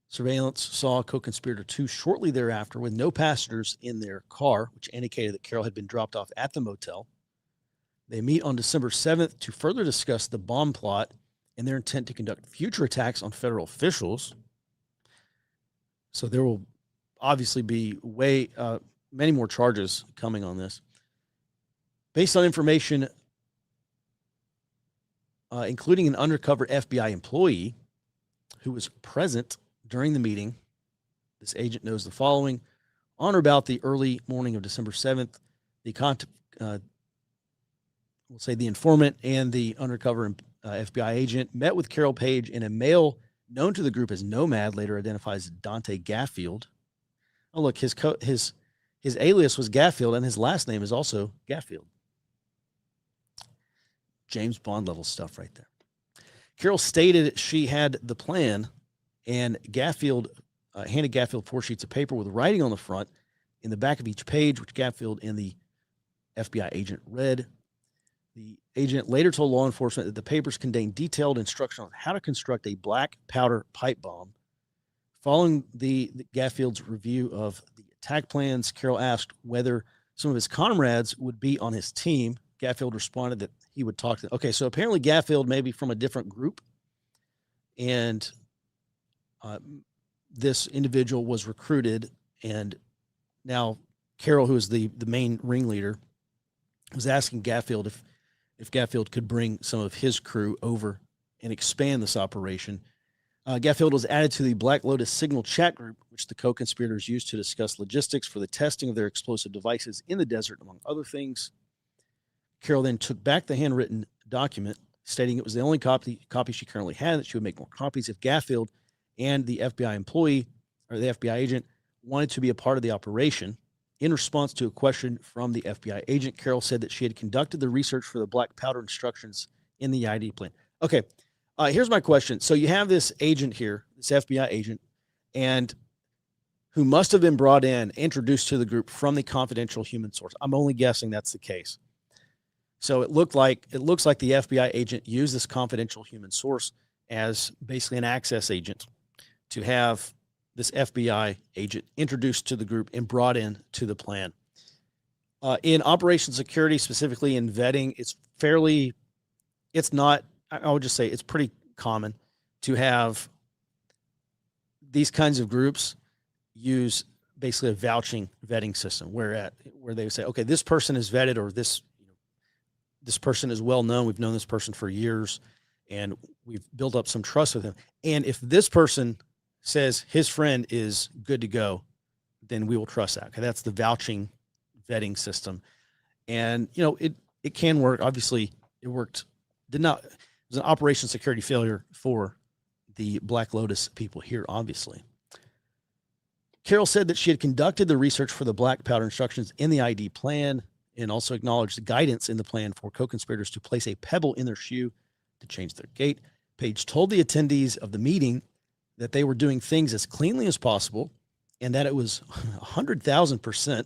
Surveillance saw co-conspirator 2 shortly thereafter with no passengers in their car, which indicated that Carroll had been dropped off at the motel. They meet on December 7th to further discuss the bomb plot and their intent to conduct future attacks on federal officials. So there will obviously be many more charges coming on this. Based on information, including an undercover FBI employee who was present during the meeting, this agent knows the following. On or about the early morning of December 7th, the we'll say the informant and the undercover FBI agent met with Carol Page and a male known to the group as Nomad, later identified as Dante Gaffield. Oh, look, his alias was Gaffield, and his last name is also Gaffield. James Bond level stuff right there. Carol stated she had the plan, and Gaffield handed Gaffield 4 sheets of paper with writing on the front. In the back of each page, which Gaffield and the FBI agent read. The agent later told law enforcement that the papers contained detailed instruction on how to construct a black powder pipe bomb. Following the Gaffield's review of the attack plans, Carol asked whether some of his comrades would be on his team. Gaffield responded that he would talk to them. Okay, so apparently Gaffield may be from a different group, and this individual was recruited, and now Carol, who is the main ringleader, was asking Gaffield if Gaffield could bring some of his crew over and expand this operation. Gaffield was added to the Black Lotus Signal chat group, which the co-conspirators used to discuss logistics for the testing of their explosive devices in the desert, among other things. Carol then took back the handwritten document, stating it was the only copy she currently had, that she would make more copies if Gaffield and the FBI employee or the FBI agent wanted to be a part of the operation. In response to a question from the FBI agent, Carol said that she had conducted the research for the black powder instructions in the ID plan. Okay, here's my question. So you have this agent here, this FBI agent, and who must have been brought in, introduced to the group from the confidential human source. I'm only guessing that's the case. So it looks like the FBI agent used this confidential human source as basically an access agent to have this FBI agent introduced to the group and brought in to the plan. In operation security, specifically in vetting, I would just say it's pretty common to have these kinds of groups use basically a vouching vetting system where they say, okay, this person is vetted, or this person is well known. We've known this person for years and we've built up some trust with him. And if this person says his friend is good to go, then we will trust that. Okay, that's the vouching vetting system. And it can work. Obviously, it worked. It was an operation security failure for the Black Lotus people here, obviously. Carol said that she had conducted the research for the black powder instructions in the ID plan, and also acknowledged the guidance in the plan for co-conspirators to place a pebble in their shoe to change their gait. Page told the attendees of the meeting that they were doing things as cleanly as possible, and that it was 100,000%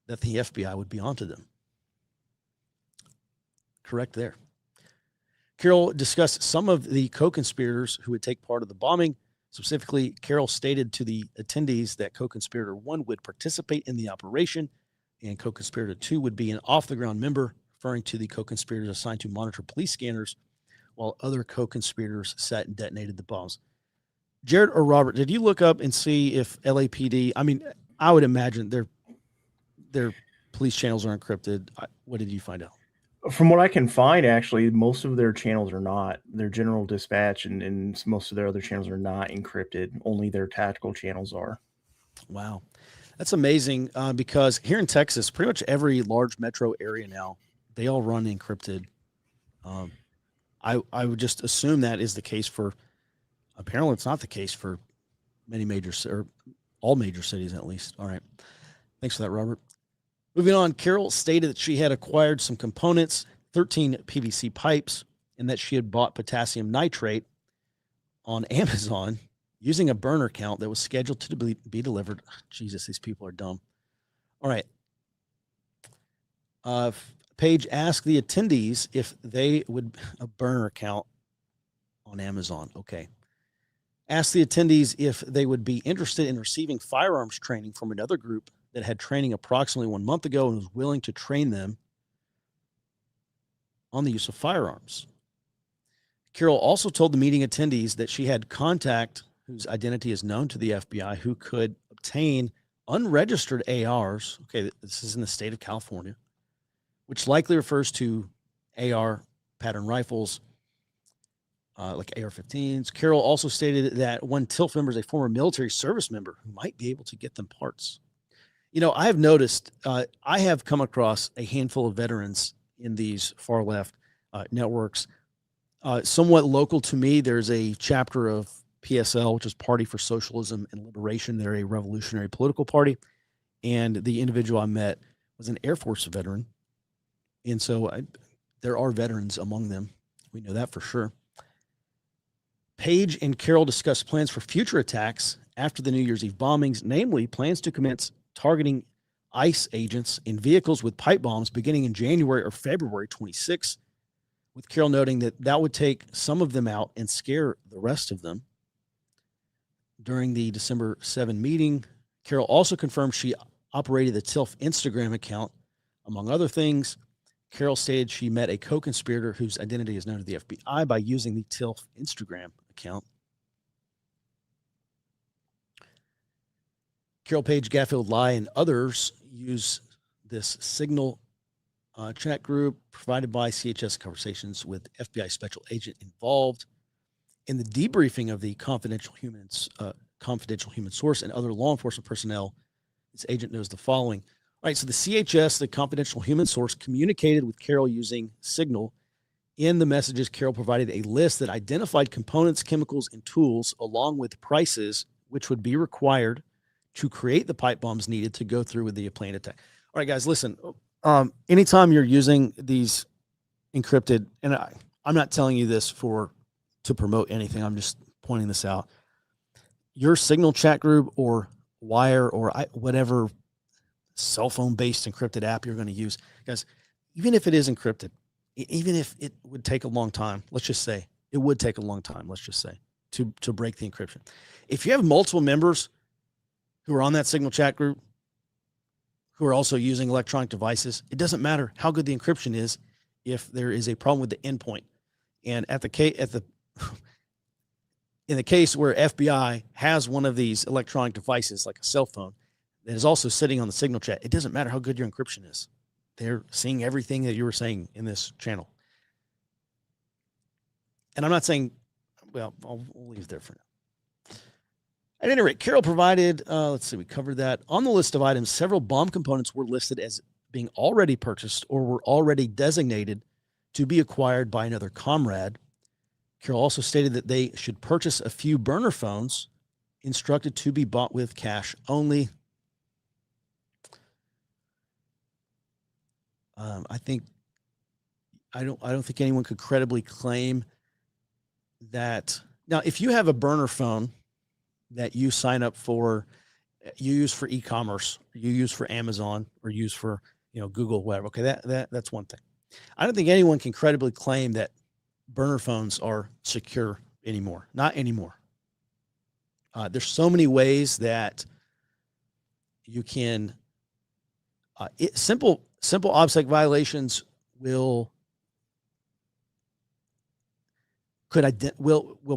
that the FBI would be onto them. Correct there. Carol discussed some of the co-conspirators who would take part of the bombing. Specifically, Carol stated to the attendees that co-conspirator 1 would participate in the operation, and co-conspirator 2 would be an off-the-ground member, referring to the co-conspirators assigned to monitor police scanners, while other co-conspirators sat and detonated the bombs. Jared or Robert, did you look up and see if LAPD, I would imagine their police channels are encrypted. What did you find out? From what I can find, actually, most of their channels are not. Their general dispatch and most of their other channels are not encrypted. Only their tactical channels are. Wow. That's amazing, because here in Texas, pretty much every large metro area now, they all run encrypted. I would just assume that is the case for, apparently it's not the case for many major, or all major cities at least. All right. Thanks for that, Robert. Moving on, Carol stated that she had acquired some components, 13 PVC pipes, and that she had bought potassium nitrate on Amazon using a burner count that was scheduled to be delivered. Jesus, these people are dumb. All right. Paige asked the attendees if they would a burner count on Amazon. Okay. Asked the attendees if they would be interested in receiving firearms training from another group that had training approximately 1 month ago and was willing to train them on the use of firearms. Carol also told the meeting attendees that she had contact whose identity is known to the FBI who could obtain unregistered ARs. Okay, this is in the state of California, which likely refers to AR pattern rifles, like AR-15s. Carol also stated that one TILF member is a former military service member who might be able to get them parts. I have noticed, I have come across a handful of veterans in these far left networks. Somewhat local to me, there's a chapter of PSL, which is Party for Socialism and Liberation. They're a revolutionary political party. And the individual I met was an Air Force veteran. And so there are veterans among them. We know that for sure. Page and Carroll discussed plans for future attacks after the New Year's Eve bombings, namely plans to commence targeting ICE agents in vehicles with pipe bombs beginning in January or February 26, with Carroll noting that would take some of them out and scare the rest of them. During the December 7 meeting, Carroll also confirmed she operated the TILF Instagram account. Among other things, Carroll stated she met a co-conspirator whose identity is known to the FBI by using the TILF Instagram account. Carroll Page, Gatfield, Lai, and others use this Signal chat group provided by CHS Conversations with FBI special agent involved in the debriefing of the confidential human source and other law enforcement personnel. This agent knows the following. All right, so the CHS, the confidential human source, communicated with Carroll using Signal. In the messages, Carroll provided a list that identified components, chemicals, and tools, along with prices, which would be required to create the pipe bombs needed to go through with the planned attack. All right, guys, listen. Anytime you're using these encrypted, and I'm not telling you this to promote anything, I'm just pointing this out. Your Signal chat group or Wire or whatever cell phone based encrypted app you're going to use, guys, even if it is encrypted, even if it would take a long time, let's just say it would take a long time, let's just say to break the encryption. If you have multiple members who are on that Signal chat group who are also using electronic devices, it doesn't matter how good the encryption is if there is a problem with the endpoint. And in the case where FBI has one of these electronic devices, like a cell phone, that is also sitting on the Signal chat, it doesn't matter how good your encryption is. They're seeing everything that you were saying in this channel. And I'm not saying, well, we'll leave it there for now. At any rate, Carroll provided, let's see, we covered that. On the list of items, several bomb components were listed as being already purchased or were already designated to be acquired by another comrade. Carroll also stated that they should purchase a few burner phones, instructed to be bought with cash only. I don't think anyone could credibly claim that. Now, if you have a burner phone that you sign up for, you use for e-commerce, you use for Amazon, or use for Google, whatever. Okay, that's one thing. I don't think anyone can credibly claim that burner phones are secure anymore. Not anymore. There's so many ways that you can simple OBSEC violations will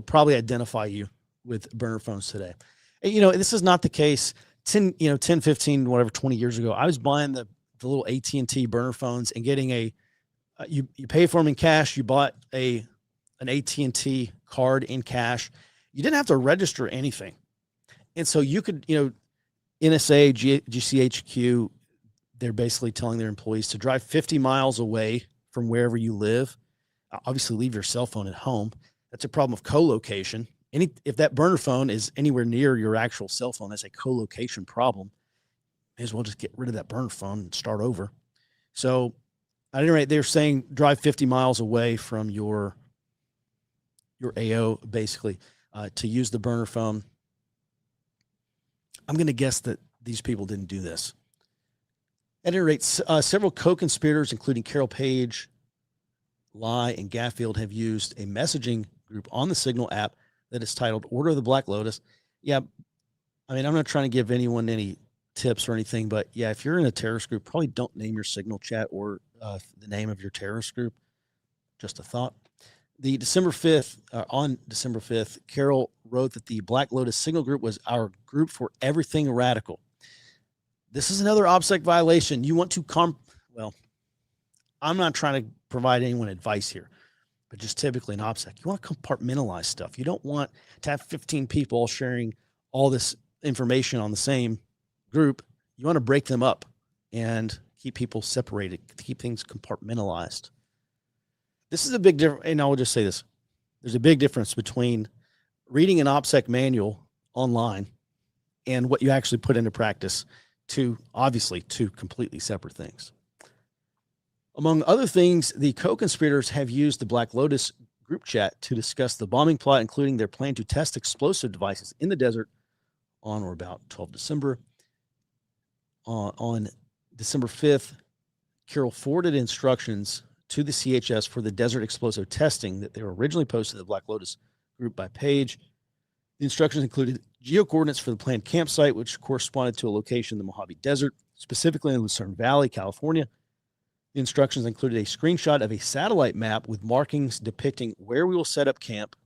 probably identify you with burner phones today. And, this is not the case 10, 15, whatever, 20 years ago. I was buying the little AT&T burner phones and getting you pay for them in cash. You bought an AT&T card in cash. You didn't have to register anything. And so you could, NSA, GCHQ, they're basically telling their employees to drive 50 miles away from wherever you live. Obviously, leave your cell phone at home. That's a problem of co-location. If that burner phone is anywhere near your actual cell phone, that's a co-location problem. May as well just get rid of that burner phone and start over. So, at any rate, they're saying drive 50 miles away from your AO, basically, to use the burner phone. I'm going to guess that these people didn't do this. At any rate, several co-conspirators, including Carroll Page, Lai, and Gatfield, have used a messaging group on the Signal app that is titled Order of the Black Lotus. Yeah, I mean, I'm not trying to give anyone any tips or anything, but yeah, if you're in a terrorist group, probably don't name your Signal chat or the name of your terrorist group. Just a thought. On December 5th, Carroll wrote that the Black Lotus Signal group was our group for everything radical. This is another OBSEC violation. You want to well, I'm not trying to provide anyone advice here, but just typically in OBSEC, you want to compartmentalize stuff. You don't want to have 15 people sharing all this information on the same group. You want to break them up and keep people separated, keep things compartmentalized. This is a big difference, and I will just say this. There's a big difference between reading an OPSEC manual online and what you actually put into practice, obviously two completely separate things. Among other things, the co-conspirators have used the Black Lotus group chat to discuss the bombing plot, including their plan to test explosive devices in the desert on or about 12 December. On December 5th, Carroll forwarded instructions to the CHS for the desert explosive testing that they were originally posted to the Black Lotus group by Page. The instructions included geo-coordinates for the planned campsite, which corresponded to a location in the Mojave Desert, specifically in Lucerne Valley, California. The instructions included a screenshot of a satellite map with markings depicting where we will set up camp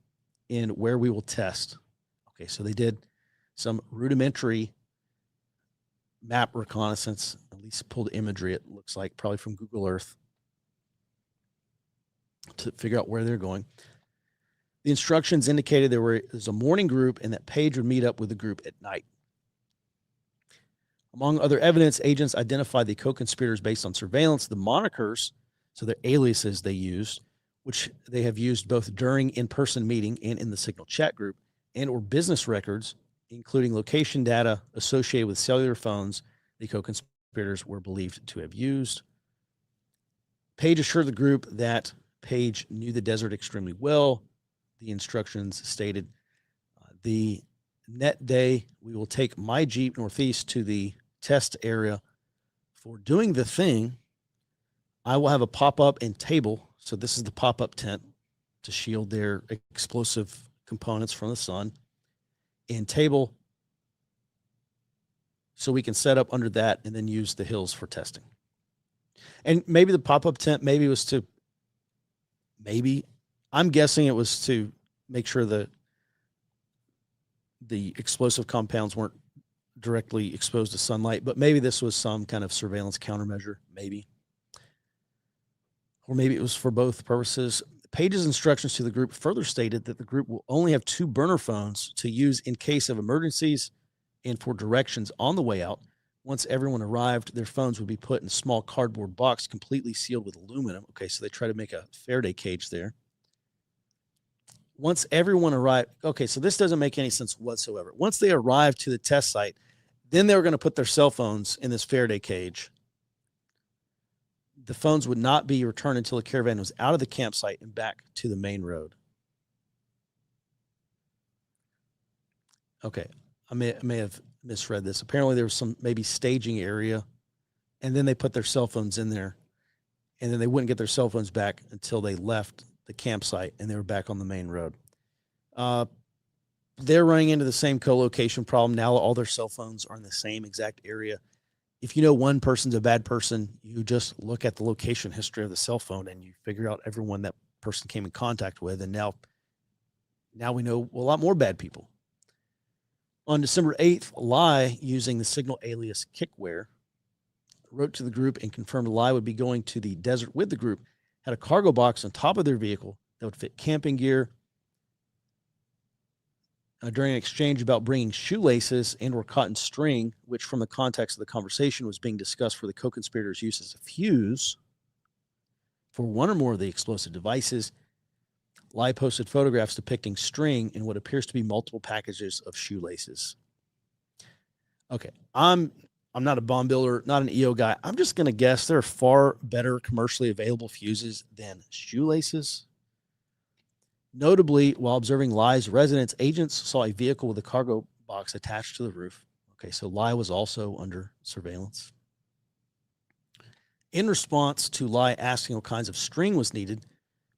and where we will test. Okay, so they did some rudimentary map reconnaissance, at least pulled imagery, it looks like, probably from Google Earth, to figure out where they're going. The instructions indicated there was a morning group and that Page would meet up with the group at night. Among other evidence, agents identified the co-conspirators based on surveillance, the monikers, so their aliases they used, which they have used both during in-person meeting and in the Signal chat group, and or business records, including location data associated with cellular phones the co-conspirators were believed to have used. Page assured the group that Page knew the desert extremely well. The instructions stated, the net day, we will take my Jeep northeast to the test area for doing the thing. I will have a pop-up and table. So this is the pop-up tent to shield their explosive components from the sun, and table so we can set up under that and then use the hills for testing. And maybe the pop-up tent, I'm guessing it was to make sure that the explosive compounds weren't directly exposed to sunlight, but maybe this was some kind of surveillance countermeasure, maybe. Or maybe it was for both purposes. Page's instructions to the group further stated that the group will only have 2 burner phones to use in case of emergencies and for directions on the way out. Once everyone arrived, their phones would be put in a small cardboard box completely sealed with aluminum. Okay, so they try to make a Faraday cage there. Once everyone arrived, okay, so this doesn't make any sense whatsoever. Once they arrived to the test site, then they were going to put their cell phones in this Faraday cage. The phones would not be returned until the caravan was out of the campsite and back to the main road. Okay, I may have misread this. Apparently there was some maybe staging area, and then they put their cell phones in there, and then they wouldn't get their cell phones back until they left the campsite and they were back on the main road. They're running into the same co-location problem. Now all their cell phones are in the same exact area. If you know one person's a bad person, you just look at the location history of the cell phone and you figure out everyone that person came in contact with. And now we know a lot more bad people. On December 8th, Lai, using the Signal alias Kickware, wrote to the group and confirmed Lai would be going to the desert with the group, had a cargo box on top of their vehicle that would fit camping gear. During an exchange about bringing shoelaces and or cotton string, which from the context of the conversation was being discussed for the co-conspirators' use as a fuse for one or more of the explosive devices, Lai posted photographs depicting string in what appears to be multiple packages of shoelaces. Okay, I'm not a bomb builder, not an EO guy. I'm just going to guess there are far better commercially available fuses than shoelaces. Notably, while observing Lai's residence, agents saw a vehicle with a cargo box attached to the roof. Okay, so Lai was also under surveillance. In response to Lai asking what kinds of string was needed,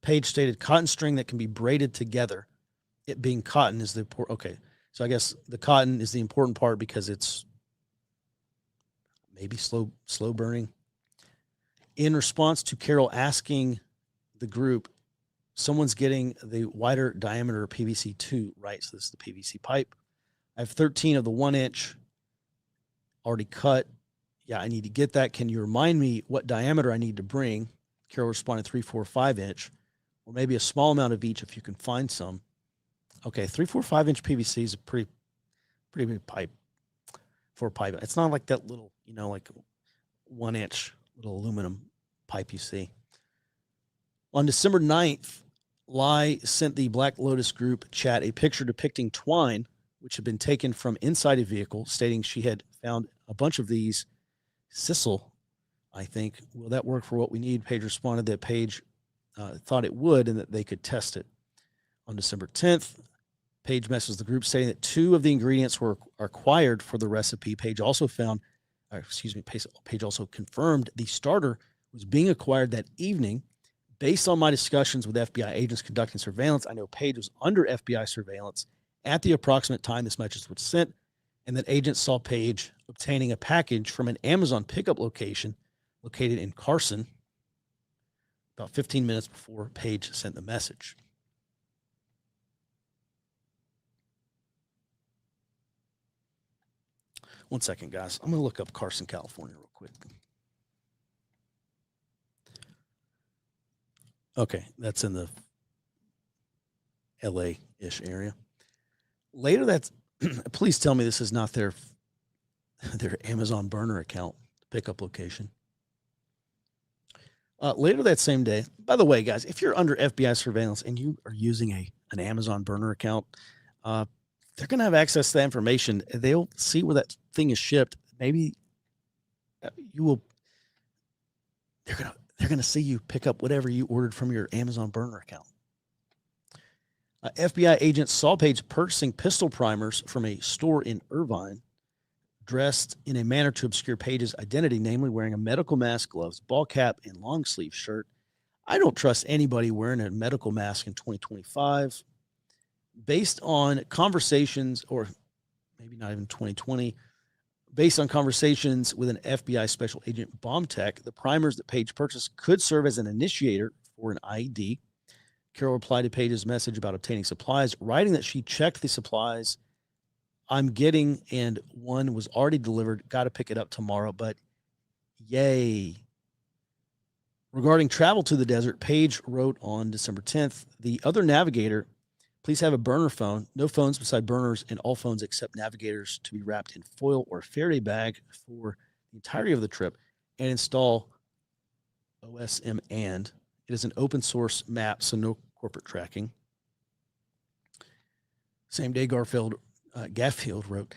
Page stated cotton string that can be braided together. It being cotton is the important. Okay, so I guess the cotton is the important part because it's maybe slow burning. In response to Carroll asking the group, someone's getting the wider diameter PVC 2, right? So this is the PVC pipe. I have 13 of the 1 inch already cut. Yeah, I need to get that. Can you remind me what diameter I need to bring? Carroll responded 3, 4, 5 inch, or maybe a small amount of each if you can find some. Okay, 3, 4, 5 inch PVC is a pretty big pipe. for pipe. It's not like that little, like 1-inch little aluminum pipe you see. On December 9th, Lai sent the Black Lotus group chat a picture depicting twine, which had been taken from inside a vehicle, stating she had found a bunch of these. Sissel, I think, will that work for what we need? Paige responded that Paige thought it would and that they could test it. On December 10th, Paige messaged the group stating that 2 of the ingredients were acquired for the recipe. Paige also Paige also confirmed the starter was being acquired that evening. Based on my discussions with FBI agents conducting surveillance, I know Paige was under FBI surveillance at the approximate time this message was sent, and that agents saw Paige obtaining a package from an Amazon pickup location located in Carson about 15 minutes before Paige sent the message. One second, guys. I'm going to look up Carson, California real quick. Okay, that's in the LA-ish area. Later, that's please tell me this is not their Amazon burner account pickup location. Later that same day, by the way, guys, if you're under FBI surveillance and you are using an Amazon burner account, they're going to have access to that information. They'll see where that thing is shipped. Maybe they're going to see you pick up whatever you ordered from your Amazon burner account. FBI agents saw Paige purchasing pistol primers from a store in Irvine, dressed in a manner to obscure Paige's identity, namely wearing a medical mask, gloves, ball cap, and long sleeve shirt. I don't trust anybody wearing a medical mask in 2025. Based on conversations, or maybe not even 2020, based on conversations with an FBI special agent, Bomb Tech, the primers that Paige purchased could serve as an initiator for an IED. Carol replied to Paige's message about obtaining supplies, writing that she checked the supplies I'm getting and one was already delivered. Got to pick it up tomorrow, but yay. Regarding travel to the desert, Paige wrote on December 10th, the other navigator, please have a burner phone, no phones beside burners, and all phones except navigators to be wrapped in foil or Faraday bag for the entirety of the trip, and install OSM and. It is an open source map, so no corporate tracking. Same day, Gaffield wrote,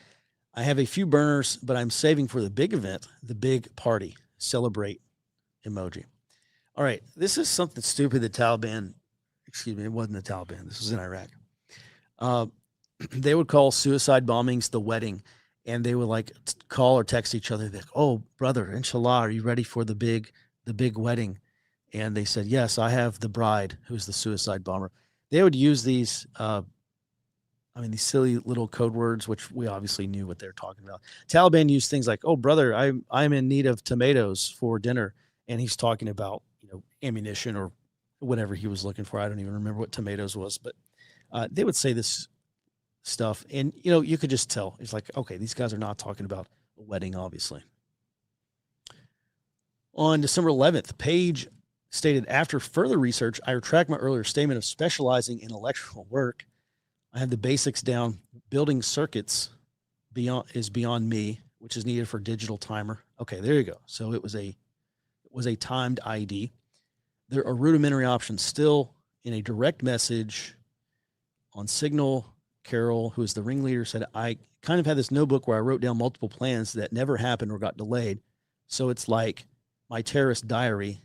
I have a few burners, but I'm saving for the big event, the big party. Celebrate emoji. All right, this is something stupid the Taliban, it wasn't the Taliban. This was in Iraq. They would call suicide bombings the wedding, and they would like call or text each other. Like, oh, brother, inshallah, are you ready for the big wedding? And they said, yes, I have the bride who's the suicide bomber. They would use these, these silly little code words, which we obviously knew what they're talking about. Taliban used things like, oh, brother, I'm in need of tomatoes for dinner. And he's talking about, ammunition or whatever he was looking for. I don't even remember what tomatoes was, but they would say this stuff. And, you could just tell. It's like, okay, these guys are not talking about a wedding, obviously. On December 11th, Paige stated, after further research, I retract my earlier statement of specializing in electrical work. I have the basics down. Building circuits beyond me, which is needed for digital timer. Okay, there you go. So it was a timed ID. There are rudimentary options still. In a direct message on Signal, Carol, who is the ringleader, said, I kind of had this notebook where I wrote down multiple plans that never happened or got delayed. So it's like my terrorist diary.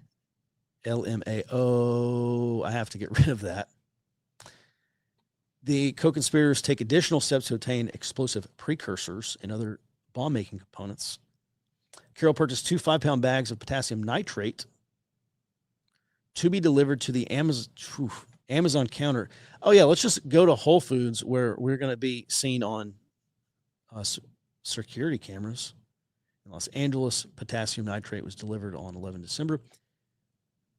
LMAO. I have to get rid of that. The co-conspirators take additional steps to obtain explosive precursors and other bomb-making components. Carol purchased 2 5-pound bags of potassium nitrate to be delivered to the Amazon counter. Oh, yeah, let's just go to Whole Foods where we're going to be seen on security cameras. In Los Angeles, potassium nitrate was delivered on 11 December.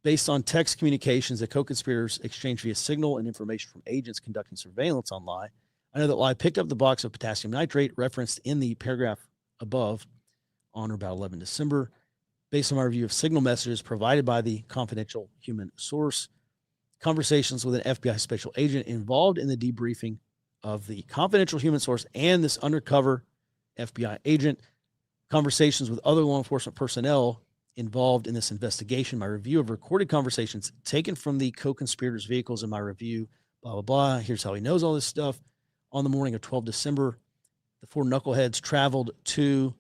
Based on text communications that co-conspirators exchanged via Signal and information from agents conducting surveillance on Lai, I know that Lai picked up the box of potassium nitrate referenced in the paragraph above on or about 11 December. Based on my review of Signal messages provided by the confidential human source, conversations with an FBI special agent involved in the debriefing of the confidential human source and this undercover FBI agent. Conversations with other law enforcement personnel involved in this investigation. My review of recorded conversations taken from the co-conspirators' vehicles in my review, blah, blah, blah. Here's how he knows all this stuff. On the morning of 12 December, the four knuckleheads traveled to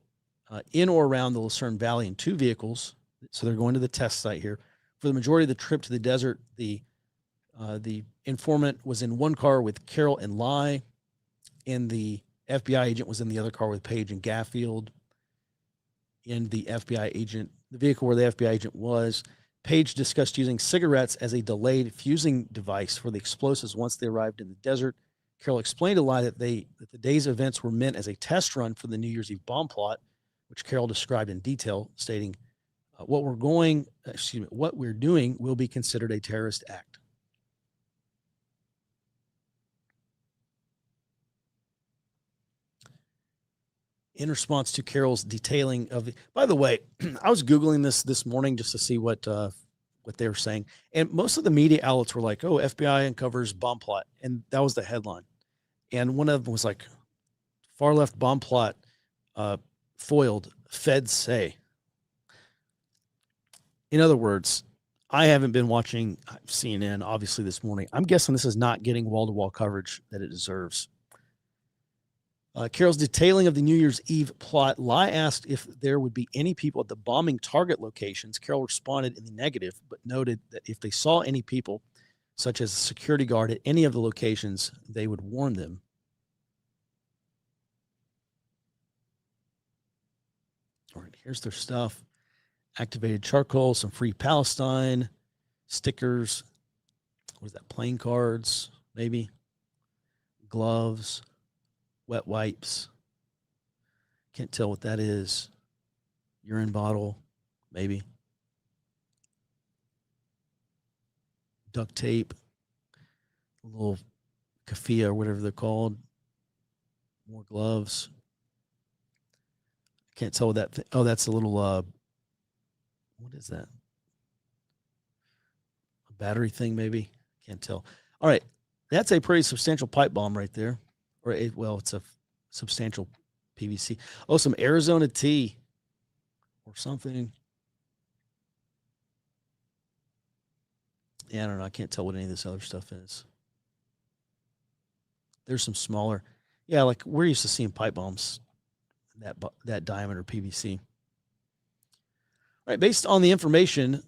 in or around the Lucerne Valley in two vehicles. So they're going to the test site here. For the majority of the trip to the desert, the informant was in one car with Carroll and Lai, and the FBI agent was in the other car with Page and Gaffield. And the vehicle where the FBI agent was, Page discussed using cigarettes as a delayed fusing device for the explosives once they arrived in the desert. Carroll explained to Lai that the day's events were meant as a test run for the New Year's Eve bomb plot, which Carroll described in detail, stating, what we're doing will be considered a terrorist act. In response to Carroll's detailing of by the way, I was Googling this morning just to see what they were saying. And most of the media outlets were like, oh, FBI uncovers bomb plot. And that was the headline. And one of them was like, far left bomb plot foiled, feds say. In other words, I haven't been watching CNN, obviously, this morning. I'm guessing this is not getting wall-to-wall coverage that it deserves. Carroll's detailing of the New Year's Eve plot. Lai asked if there would be any people at the bombing target locations. Carroll responded in the negative, but noted that if they saw any people, such as a security guard at any of the locations, they would warn them. All right, here's their stuff. Activated charcoal, some free Palestine, stickers. What is that? Playing cards, maybe. Gloves. Wet wipes. Can't tell what that is. Urine bottle, maybe. Duct tape. A little keffiyeh or whatever they're called. More gloves. Can't tell what that. Oh, that's a little. What is that? A battery thing, maybe. Can't tell. All right, that's a pretty substantial pipe bomb right there. It's a substantial PVC. Oh, some Arizona tea or something. Yeah, I don't know. I can't tell what any of this other stuff is. There's some smaller. Yeah, like we're used to seeing pipe bombs, that diameter PVC. All right, based on the information,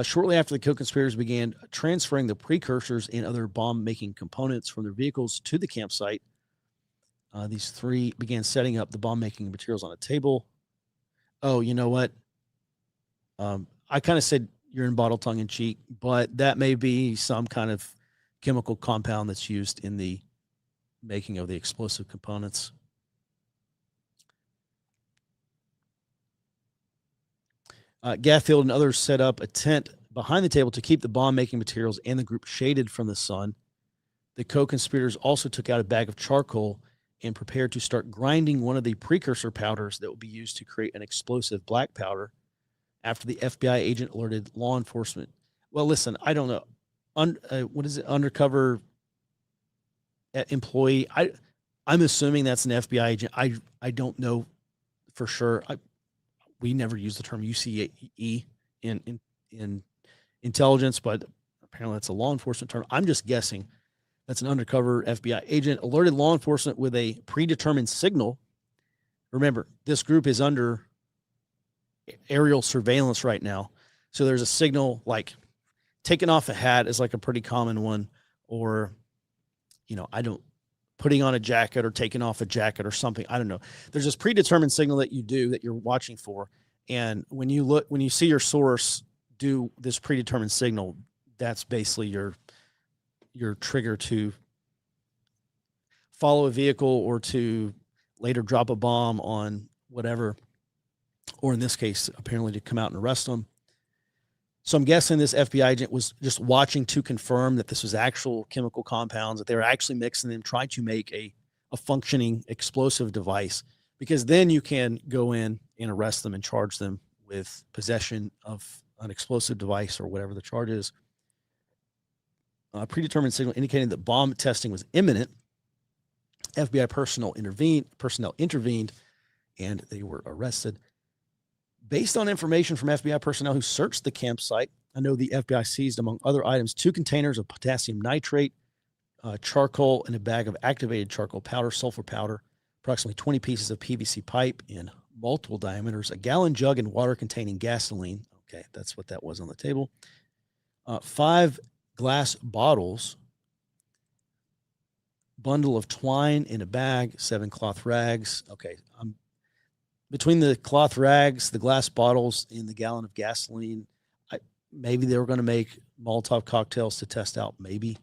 shortly after the co-conspirators began transferring the precursors and other bomb-making components from their vehicles to the campsite, these three began setting up the bomb-making materials on a table. Oh, you know what? I kind of said urine bottle tongue-in-cheek, but that may be some kind of chemical compound that's used in the making of the explosive components. Gaffield and others set up a tent behind the table to keep the bomb-making materials and the group shaded from the sun. The co-conspirators also took out a bag of charcoal and prepared to start grinding one of the precursor powders that will be used to create an explosive black powder after the FBI agent alerted law enforcement. Well, listen, I don't know. What is it? Undercover employee. I'm assuming that's an FBI agent. I don't know for sure. We never use the term UCE in intelligence, but apparently that's a law enforcement term. I'm just guessing. That's an undercover FBI agent alerted law enforcement with a predetermined signal. Remember, this group is under aerial surveillance right now. So there's a signal like taking off a hat is like a pretty common one, or, putting on a jacket or taking off a jacket or something. I don't know. There's this predetermined signal that you do that you're watching for. And when you see your source do this predetermined signal, that's basically your trigger to follow a vehicle or to later drop a bomb on whatever, or in this case, apparently to come out and arrest them. So I'm guessing this FBI agent was just watching to confirm that this was actual chemical compounds, that they were actually mixing them, trying to make a functioning explosive device, because then you can go in and arrest them and charge them with possession of an explosive device or whatever the charge is. A predetermined signal indicating that bomb testing was imminent. FBI personnel intervened. and they were arrested. Based on information from FBI personnel who searched the campsite, I know the FBI seized, among other items, 2 containers of potassium nitrate, charcoal, and a bag of activated charcoal powder, sulfur powder, approximately 20 pieces of PVC pipe in multiple diameters, a gallon jug and water containing gasoline. Okay, that's what that was on the table. 5 glass bottles, bundle of twine in a bag, 7 cloth rags. Okay, between the cloth rags, the glass bottles, and the gallon of gasoline, maybe they were going to make Molotov cocktails to test out, maybe.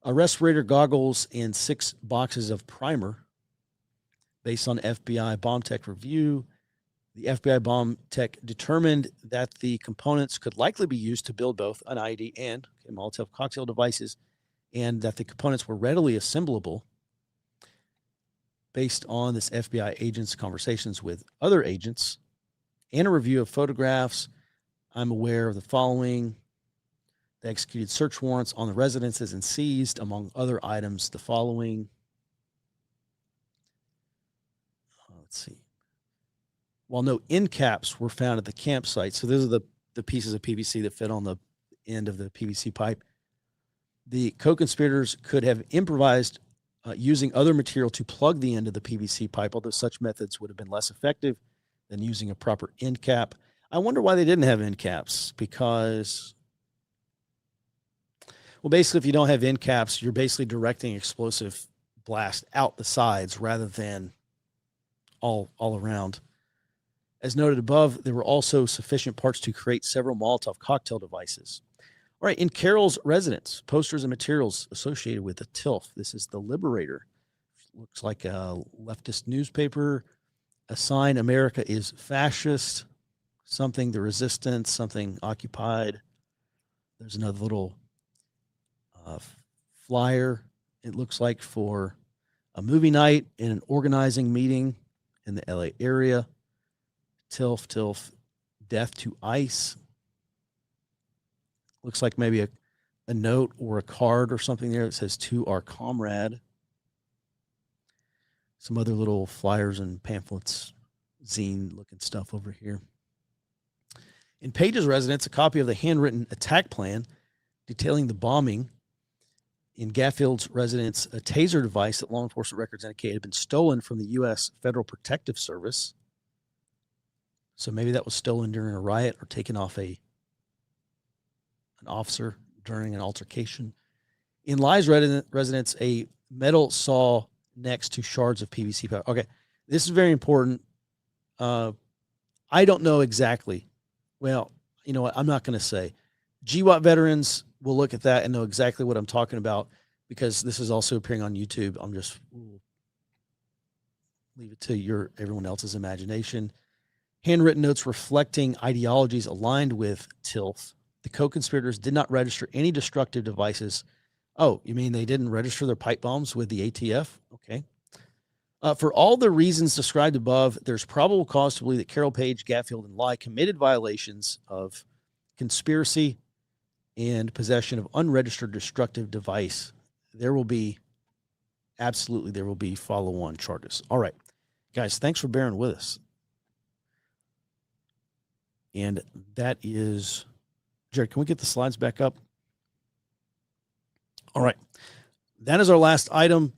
Respirator goggles and 6 boxes of primer. Based on FBI bomb tech review, the FBI bomb tech determined that the components could likely be used to build both an IED and Molotov cocktail devices, and that the components were readily assemblable. Based on this FBI agent's conversations with other agents and a review of photographs, I'm aware of the following. They executed search warrants on the residences and seized, among other items, the following. Let's see. While no end caps were found at the campsite, so those are the pieces of PVC that fit on the end of the PVC pipe, the co-conspirators could have improvised using other material to plug the end of the PVC pipe, although such methods would have been less effective than using a proper end cap. I wonder why they didn't have end caps, because, well, basically, if you don't have end caps, you're basically directing explosive blast out the sides rather than all around. As noted above, there were also sufficient parts to create several Molotov cocktail devices. All right, in Carroll's residence, posters and materials associated with the TILF. This is the Liberator. Looks like a leftist newspaper. A sign, America is fascist. Something, the resistance. Something, occupied. There's another little flyer, it looks like, for a movie night and an organizing meeting in the LA area. TILF, death to ICE. Looks like maybe a note or a card or something there that says, "To our comrade." Some other little flyers and pamphlets, zine looking stuff over here. In Page's residence, a copy of the handwritten attack plan detailing the bombing. In Gaffield's residence, a taser device that law enforcement records indicate had been stolen from the U.S. Federal Protective Service. So maybe that was stolen during a riot or taken off an officer during an altercation. In Lai's residence, a metal saw next to shards of PVC pipe. Okay, this is very important. I don't know exactly. Well, you know what? I'm not going to say. GWAT veterans will look at that and know exactly what I'm talking about, because this is also appearing on YouTube. I'm just leave it to everyone else's imagination. Handwritten notes reflecting ideologies aligned with TILF. The co-conspirators did not register any destructive devices. Oh, you mean they didn't register their pipe bombs with the ATF? Okay. For all the reasons described above, there's probable cause to believe that Carroll, Page, Gaffield, and Lai committed violations of conspiracy and possession of unregistered destructive device. There will be follow-on charges. All right, guys, thanks for bearing with us. And that is, Jared, can we get the slides back up? All right. That is our last item.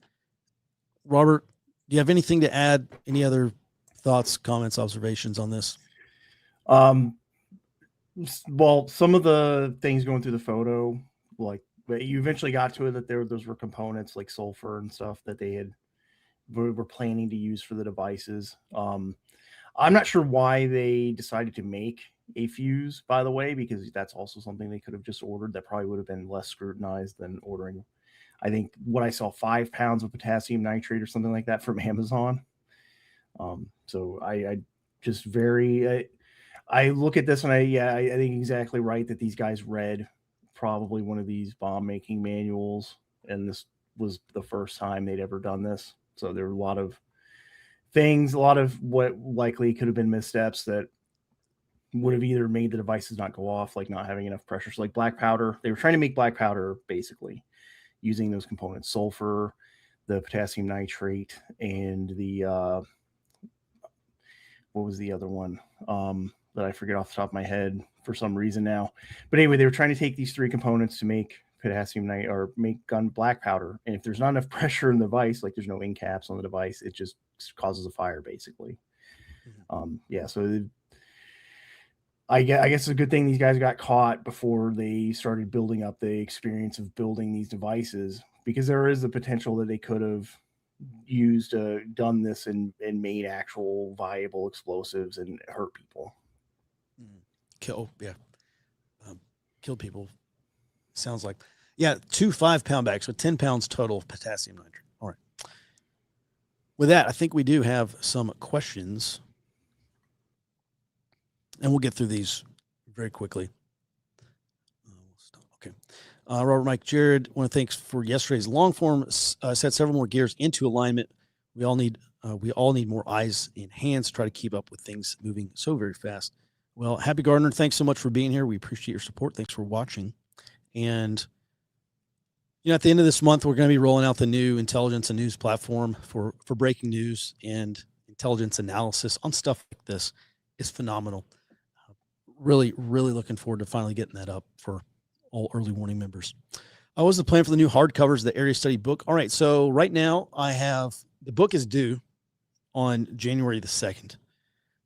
Robert, do you have anything to add? Any other thoughts, comments, observations on this? Well, some of the things going through the photo, like you eventually got to it, that those were components like sulfur and stuff that they were planning to use for the devices. I'm not sure why they decided to make a fuse, by the way, because that's also something they could have just ordered. That probably would have been less scrutinized than ordering, I think, what I saw, 5 pounds of potassium nitrate or something like that from Amazon. So I just I look at this and I think exactly right that these guys read probably one of these bomb making manuals, and this was the first time they'd ever done this. So there were a lot of things, a lot of what likely could have been missteps that would have either made the devices not go off, like not having enough pressure. So like black powder, they were trying to make black powder basically using those components, sulfur, the potassium nitrate, and the what was the other one that I forget off the top of my head for some reason now. But anyway, they were trying to take these three components to make potassium nitrate or make gun black powder. And if there's not enough pressure in the device, like there's no end caps on the device, it just causes a fire basically. Yeah, so I guess it's a good thing these guys got caught before they started building up the experience of building these devices, because there is the potential that they could have used done this and made actual viable explosives and hurt people. Kill people. Sounds like 2 5-pound bags with 10 pounds total of potassium nitrate. All right. With that, I think we do have some questions, and we'll get through these very quickly. Okay. Robert, Mike, Jared, want to thanks for yesterday's long form. Set several more gears into alignment. We all need more eyes and hands to try to keep up with things moving so very fast. Well, Happy Gardner, thanks so much for being here. We appreciate your support. Thanks for watching. And at the end of this month, we're going to be rolling out the new intelligence and news platform for breaking news and intelligence analysis on stuff like this. Is phenomenal. Really, really looking forward to finally getting that up for all early warning members. What was the plan for the new hardcovers of the area study book? All right, so right now the book is due on January the 2nd.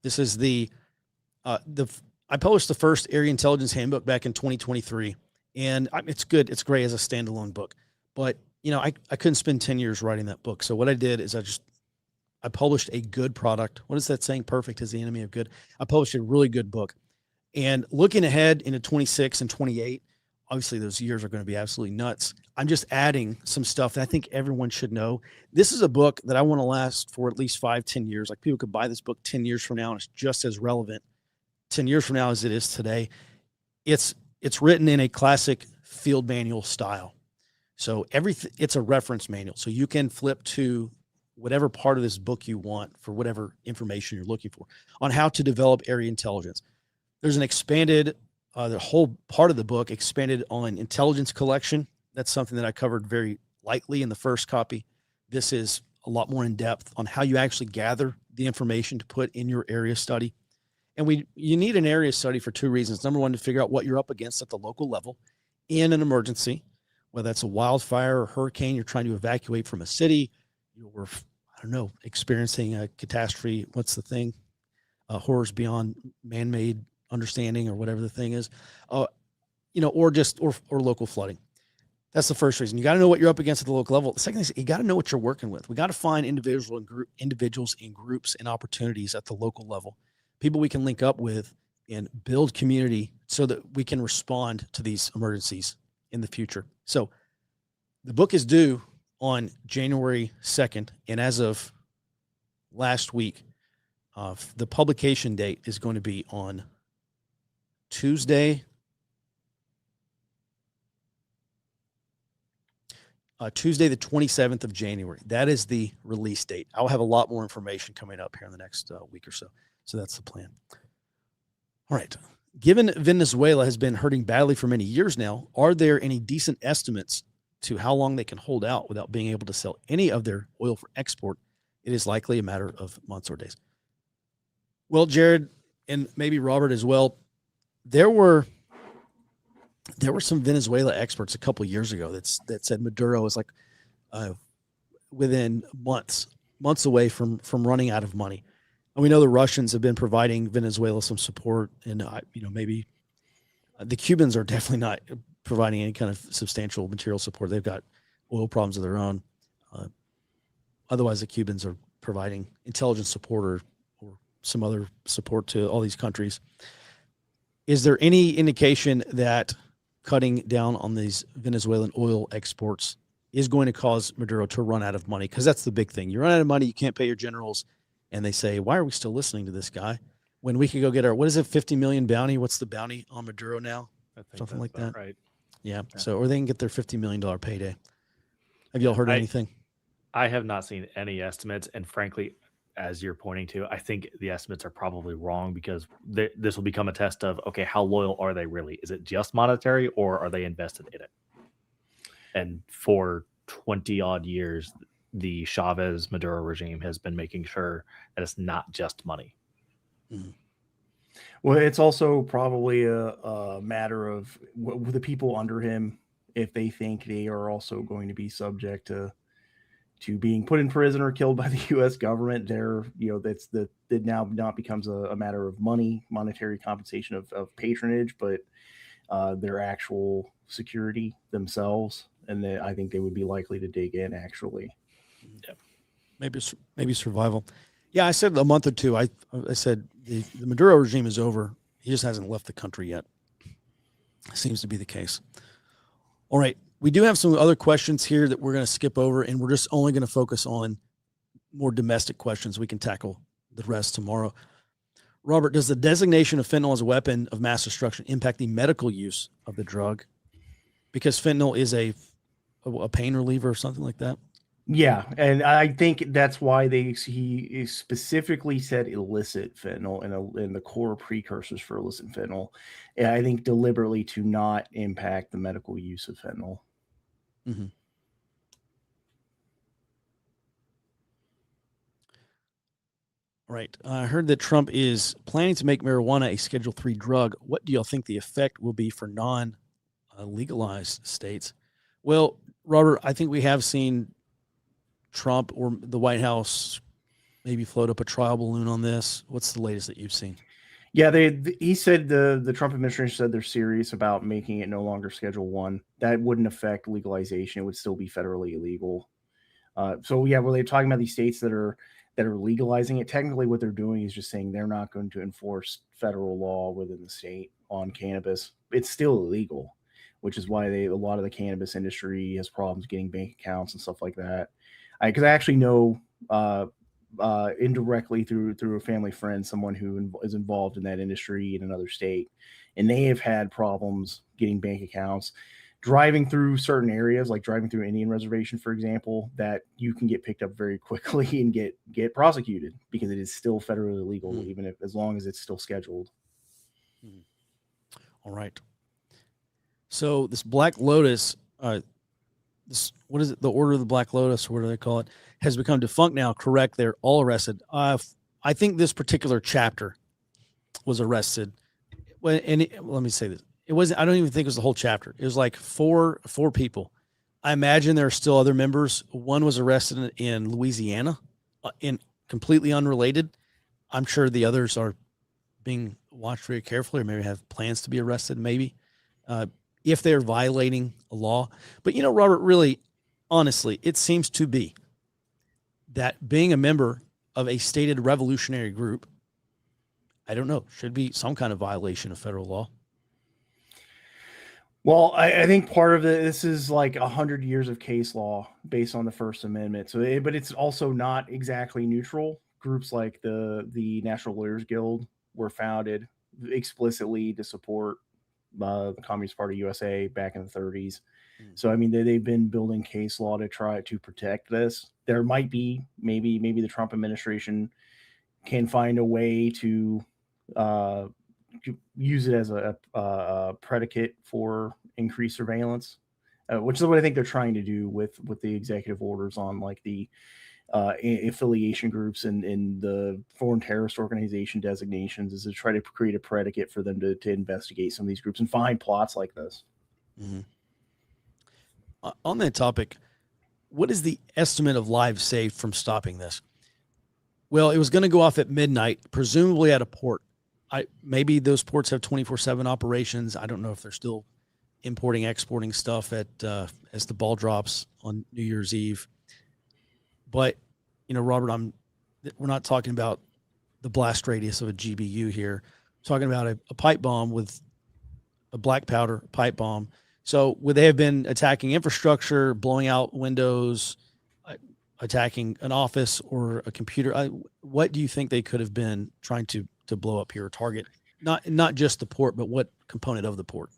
This is I published the first area intelligence handbook back in 2023, and it's good. It's great as a standalone book, but I couldn't spend 10 years writing that book. So what I did is I published a good product. What is that saying? Perfect is the enemy of good. I published a really good book, and looking ahead into 26 and 28, obviously those years are going to be absolutely nuts. I'm just adding some stuff that I think everyone should know. This is a book that I want to last for at least 5-10 years. Like, people could buy this book 10 years from now, and it's just as relevant 10 years from now as it is today. It's written in a classic field manual style. So it's a reference manual. So you can flip to whatever part of this book you want for whatever information you're looking for on how to develop area intelligence. There's an expanded, the whole part of the book expanded on intelligence collection. That's something that I covered very lightly in the first copy. This is a lot more in depth on how you actually gather the information to put in your area study. And you need an area study for two reasons. Number one, to figure out what you're up against at the local level in an emergency, whether that's a wildfire or hurricane, you're trying to evacuate from a city, you're, experiencing a catastrophe. What's the thing? Horrors beyond man-made understanding, or whatever the thing is, or local flooding. That's the first reason. You got to know what you're up against at the local level. The second is you got to know what you're working with. We got to find individuals and groups and opportunities at the local level, people we can link up with and build community so that we can respond to these emergencies in the future. So the book is due on January 2nd. And as of last week, the publication date is going to be on Tuesday, the 27th of January. That is the release date. I'll have a lot more information coming up here in the next week or so. So that's the plan. All right. Given Venezuela has been hurting badly for many years now, are there any decent estimates to how long they can hold out without being able to sell any of their oil for export? It is likely a matter of months or days. Well, Jared, and maybe Robert as well, there were some Venezuela experts a couple of years ago that said Maduro is like within months away from running out of money. And we know the Russians have been providing Venezuela some support, and maybe the Cubans are definitely not providing any kind of substantial material support. They've got oil problems of their own. Otherwise, the Cubans are providing intelligence support or some other support to all these countries. Is there any indication that cutting down on these Venezuelan oil exports is going to cause Maduro to run out of money? Because that's the big thing. You run out of money, you can't pay your generals, and they say, why are we still listening to this guy when we could go get our, what is it, 50 million bounty? What's the bounty on Maduro now? Something like that. Right. Yeah. So, or they can get their $50 million payday. Have y'all heard anything? I have not seen any estimates. And frankly, as you're pointing to, I think the estimates are probably wrong, because this will become a test of, okay, how loyal are they really? Is it just monetary, or are they invested in it? And for 20 odd years, the Chavez Maduro regime has been making sure that it's not just money. Well, it's also probably a matter of the people under him, if they think they are also going to be subject to being put in prison or killed by the U.S. government. They're, that now not becomes a matter of monetary compensation of patronage, but their actual security themselves. And I think they would be likely to dig in, actually. Maybe survival. Yeah, I said a month or two. I said the Maduro regime is over. He just hasn't left the country yet. Seems to be the case. All right. We do have some other questions here that we're going to skip over, and we're just only going to focus on more domestic questions. We can tackle the rest tomorrow. Robert, does the designation of fentanyl as a weapon of mass destruction impact the medical use of the drug? Because fentanyl is a pain reliever or something like that? Yeah, and I think that's why he specifically said illicit fentanyl and the core precursors for illicit fentanyl. And I think deliberately to not impact the medical use of fentanyl. Mm-hmm. Right. I heard that Trump is planning to make marijuana a Schedule III drug. What do y'all think the effect will be for non-legalized states? Well, Robert, I think we have seen Trump or the White House maybe float up a trial balloon on this. What's the latest that you've seen? Yeah, he said the Trump administration said they're serious about making it no longer Schedule I. That wouldn't affect legalization; it would still be federally illegal. So yeah, well, they're talking about these states that are legalizing it. Technically, what they're doing is just saying they're not going to enforce federal law within the state on cannabis. It's still illegal, which is why a lot of the cannabis industry has problems getting bank accounts and stuff like that. Because I actually know indirectly through a family friend, someone who is involved in that industry in another state, and they have had problems getting bank accounts, driving through certain areas, like driving through Indian reservation, for example, that you can get picked up very quickly and get prosecuted because it is still federally illegal, even if as long as it's still scheduled. All right. So this Black Lotus, what is it? The Order of the Black Lotus, what do they call it? Has become defunct now. Correct? They're all arrested. I think this particular chapter was arrested. Let me say this. It wasn't. I don't even think it was the whole chapter. It was like four people. I imagine there are still other members. One was arrested in Louisiana, in completely unrelated. I'm sure the others are being watched very carefully, or maybe have plans to be arrested. Maybe. If they're violating a law. But, Robert, really, honestly, it seems to be that being a member of a stated revolutionary group, I don't know, should be some kind of violation of federal law. Well, I think part of this is like 100 years of case law based on the First Amendment. So, but it's also not exactly neutral. Groups like the National Lawyers Guild were founded explicitly to support the Communist Party USA back in the 30s. So, I mean, they've been building case law to try to protect this. There might be maybe the Trump administration can find a way to use it as a predicate for increased surveillance, which is what I think they're trying to do with the executive orders on like the affiliation groups and the foreign terrorist organization designations, is to try to create a predicate for them to investigate some of these groups and find plots like this. Mm-hmm. On that topic, what is the estimate of lives saved from stopping this? Well, it was going to go off at midnight, presumably at a port. Maybe those ports have 24/7 operations. I don't know if they're still importing, exporting stuff as the ball drops on New Year's Eve. But, Robert, we're not talking about the blast radius of a GBU here. We're talking about a pipe bomb with a black powder pipe bomb. So would they have been attacking infrastructure, blowing out windows, attacking an office or a computer? What do you think they could have been trying to blow up here or target? Not just the port, but what component of the port?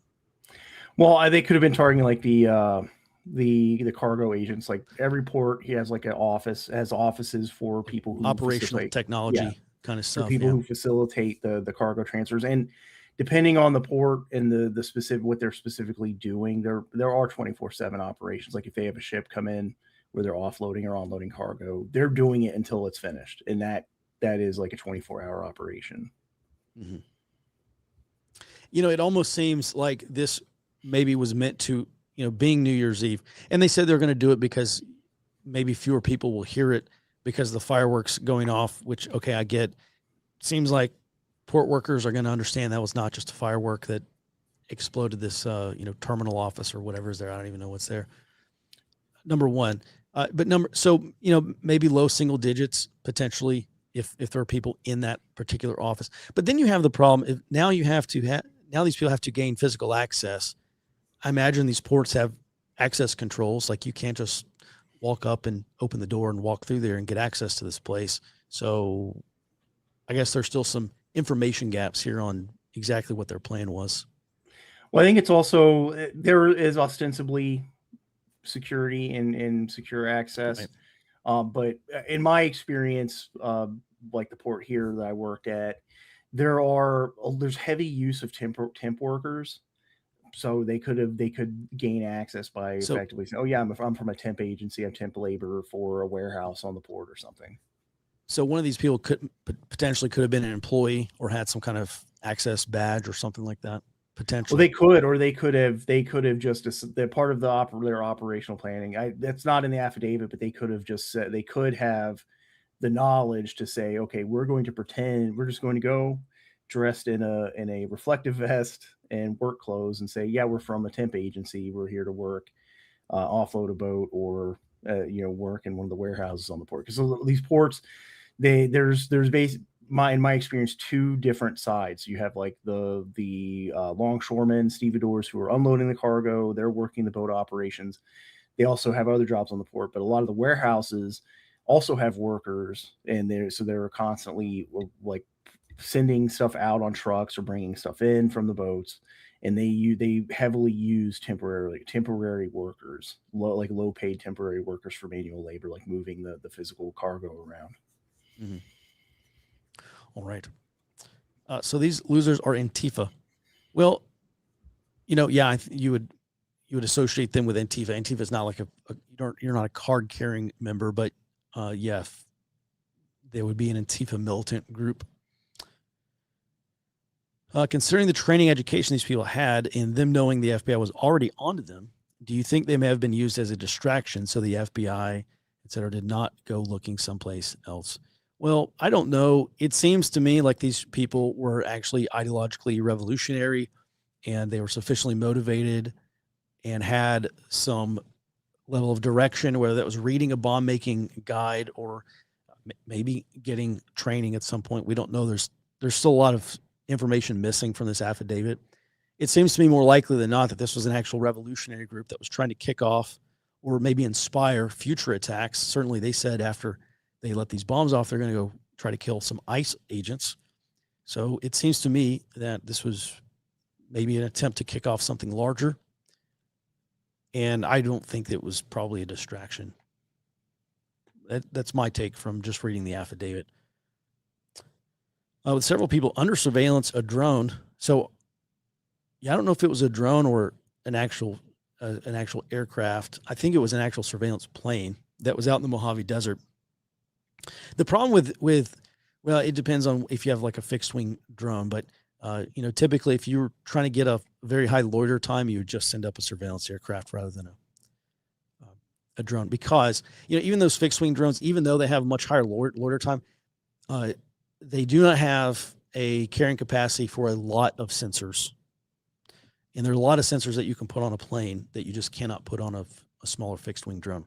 Well, they could have been targeting like the cargo agents. Like every port, he has like has offices for people who operational technology kind of stuff. For people who facilitate the cargo transfers. And depending on the port and the specific what they're specifically doing, there are 24/7 operations. Like if they have a ship come in where they're offloading or unloading cargo, they're doing it until it's finished, and that is like a 24-hour operation. Mhm. It almost seems like this maybe was meant to, being New Year's Eve. And they said they're going to do it because maybe fewer people will hear it because of the fireworks going off, which, okay, I get. Seems like port workers are going to understand that was not just a firework that exploded this, terminal office or whatever is there. I don't even know what's there. Number one. Maybe low single digits potentially if there are people in that particular office. But then you have the problem. If now now these people have to gain physical access. I imagine these ports have access controls. Like you can't just walk up and open the door and walk through there and get access to this place. So I guess there's still some information gaps here on exactly what their plan was. Well, I think it's also there is ostensibly security and secure access. Right. But in my experience, like the port here that I worked at, there's heavy use of temp workers. So they could gain access by So- effectively saying, "Oh yeah, I'm from a temp agency. I'm temp labor for a warehouse on the port or something." So one of these people could have been an employee or had some kind of access badge or something like that. Well, Potentially. they could have just they're part of their operational planning. That's not in the affidavit, but they could have just said they could have the knowledge to say, okay, we're going to pretend we're just going to go dressed in a reflective vest and work clothes and say, yeah, we're from a temp agency. We're here to work, offload a boat or work in one of the warehouses on the port. Because these ports, there's in my experience, two different sides. You have like the longshoremen, stevedores who are unloading the cargo. They're working the boat operations. They also have other jobs on the port, but a lot of the warehouses also have workers, and they're constantly like sending stuff out on trucks or bringing stuff in from the boats, and they heavily use temporary workers, low paid temporary workers for manual labor, like moving the physical cargo around. Mm-hmm. All right. So these losers are Antifa. Well, you would associate them with Antifa. Antifa is not like you're not a card carrying member, but they would be an Antifa militant group. Considering the training education these people had and them knowing the FBI was already onto them, do you think they may have been used as a distraction so the FBI, et cetera, did not go looking someplace else? Well, I don't know. It seems to me like these people were actually ideologically revolutionary and they were sufficiently motivated and had some level of direction, whether that was reading a bomb making guide or maybe getting training at some point. We don't know. There's still a lot of information missing from this affidavit. It seems to me more likely than not that this was an actual revolutionary group that was trying to kick off or maybe inspire future attacks. Certainly they said after they let these bombs off, they're going to go try to kill some ICE agents. So it seems to me that this was maybe an attempt to kick off something larger. And I don't think it was probably a distraction. That's my take from just reading the affidavit. With several people under surveillance, a drone. So, I don't know if it was a drone or an actual aircraft. I think it was an actual surveillance plane that was out in the Mojave Desert. The problem with it depends on if you have like a fixed wing drone, but typically if you're trying to get a very high loiter time, you would just send up a surveillance aircraft rather than a drone, because even those fixed wing drones, even though they have much higher loiter time, they do not have a carrying capacity for a lot of sensors. And there are a lot of sensors that you can put on a plane that you just cannot put on a smaller fixed wing drone.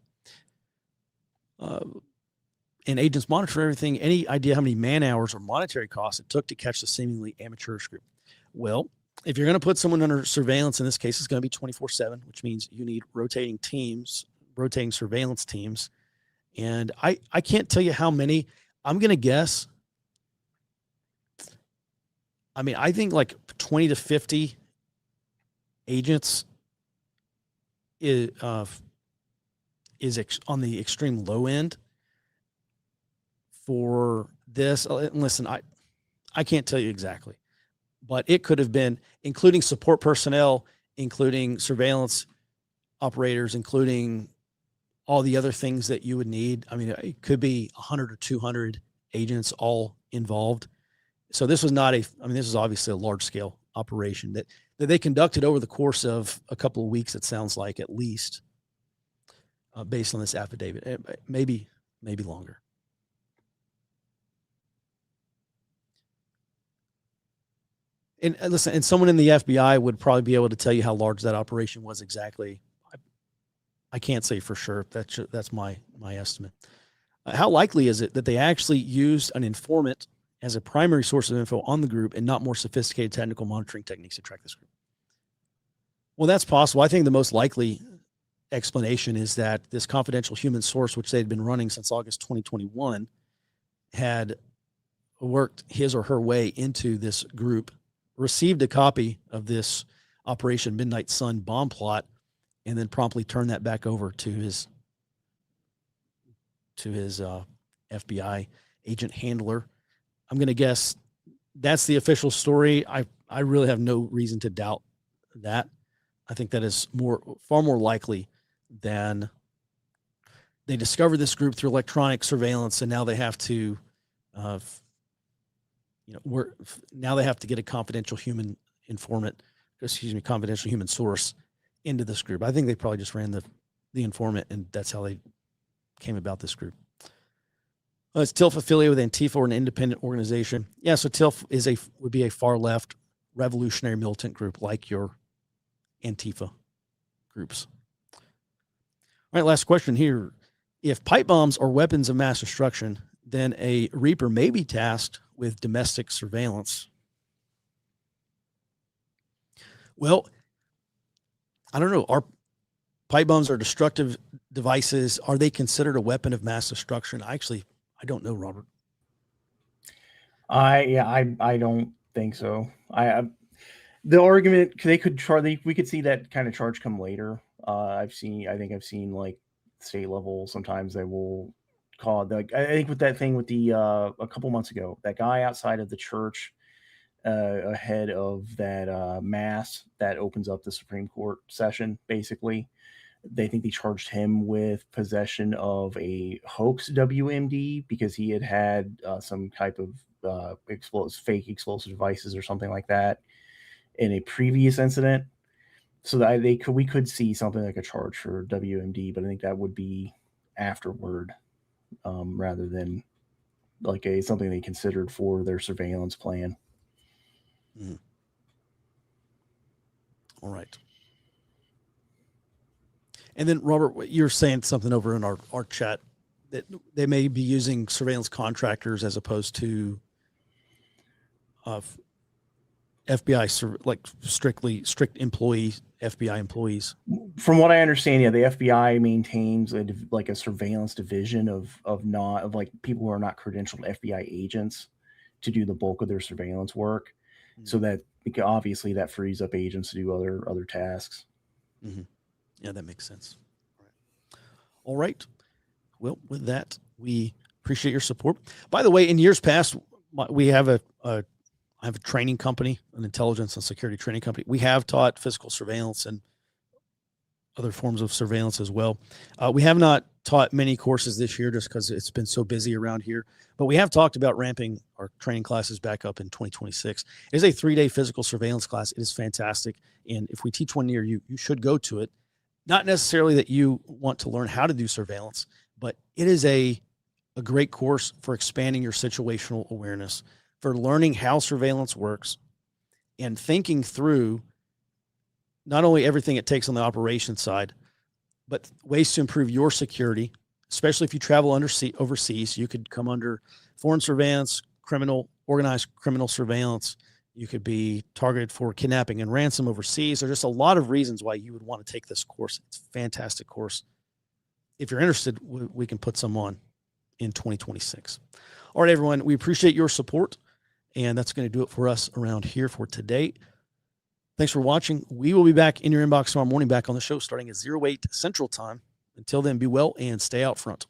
And agents monitor everything. Any idea how many man hours or monetary costs it took to catch the seemingly amateurish group? Well, if you're going to put someone under surveillance, in this case, it's going to be 24/7, which means you need rotating surveillance teams. And I can't tell you how many. I'm going to guess. I mean, I think like 20 to 50 agents is on the extreme low end for this. Listen, I can't tell you exactly, but it could have been including support personnel, including surveillance operators, including all the other things that you would need. I mean, it could be 100 or 200 agents all involved. So this was not this is obviously a large scale operation that they conducted over the course of a couple of weeks. It sounds like, at least, based on this affidavit, maybe longer. And listen, and someone in the FBI would probably be able to tell you how large that operation was exactly. I can't say for sure. That's my estimate. How likely is it that they actually used an informant as a primary source of info on the group and not more sophisticated technical monitoring techniques to track this group? Well, that's possible. I think the most likely explanation is that this confidential human source, which they'd been running since August 2021, had worked his or her way into this group, received a copy of this Operation Midnight Sun bomb plot, and then promptly turned that back over to his FBI agent handler. I'm going to guess that's the official story. I really have no reason to doubt that. I think that is far more likely than they discovered this group through electronic surveillance, and now they have to, now they have to get a confidential human source into this group. I think they probably just ran the informant, and that's how they came about this group. Is TILF affiliated with Antifa or an independent organization? Yeah, so TILF would be a far left revolutionary militant group like your Antifa groups. All right, last question here. If pipe bombs are weapons of mass destruction, then a Reaper may be tasked with domestic surveillance. Well, I don't know. Are pipe bombs or destructive devices, are they considered a weapon of mass destruction? I don't know, Robert. I don't think so. The argument we could see that kind of charge come later. I think I've seen like state level. Sometimes they will call I think with that thing with the a couple months ago, that guy outside of the church ahead of that mass that opens up the Supreme Court session, basically. They think they charged him with possession of a hoax WMD because he had some type of fake explosive devices or something like that in a previous incident. So that we could see something like a charge for WMD, but I think that would be afterward rather than like something they considered for their surveillance plan. Mm. All right. And then, Robert, you're saying something over in our chat that they may be using surveillance contractors as opposed to FBI, like strict FBI employees. From what I understand, yeah, the FBI maintains a surveillance division of people who are not credentialed FBI agents to do the bulk of their surveillance work. Mm-hmm. So that obviously that frees up agents to do other tasks. Mm-hmm. Yeah, that makes sense. All right. Well, with that, we appreciate your support. By the way, in years past, we have I have a training company, an intelligence and security training company. We have taught physical surveillance and other forms of surveillance as well. We have not taught many courses this year just because it's been so busy around here, but we have talked about ramping our training classes back up in 2026. It is a 3-day physical surveillance class. It is fantastic. And if we teach one near you, you should go to it. Not necessarily that you want to learn how to do surveillance, but it is a great course for expanding your situational awareness, for learning how surveillance works and thinking through not only everything it takes on the operations side, but ways to improve your security, especially if you travel overseas. You could come under foreign surveillance, organized criminal surveillance. You could be targeted for kidnapping and ransom overseas. There's just a lot of reasons why you would want to take this course. It's a fantastic course. If you're interested, we can put some on in 2026. All right, everyone, we appreciate your support, and that's going to do it for us around here for today. Thanks for watching. We will be back in your inbox tomorrow morning, back on the show starting at 08 Central Time. Until then, be well and stay out front.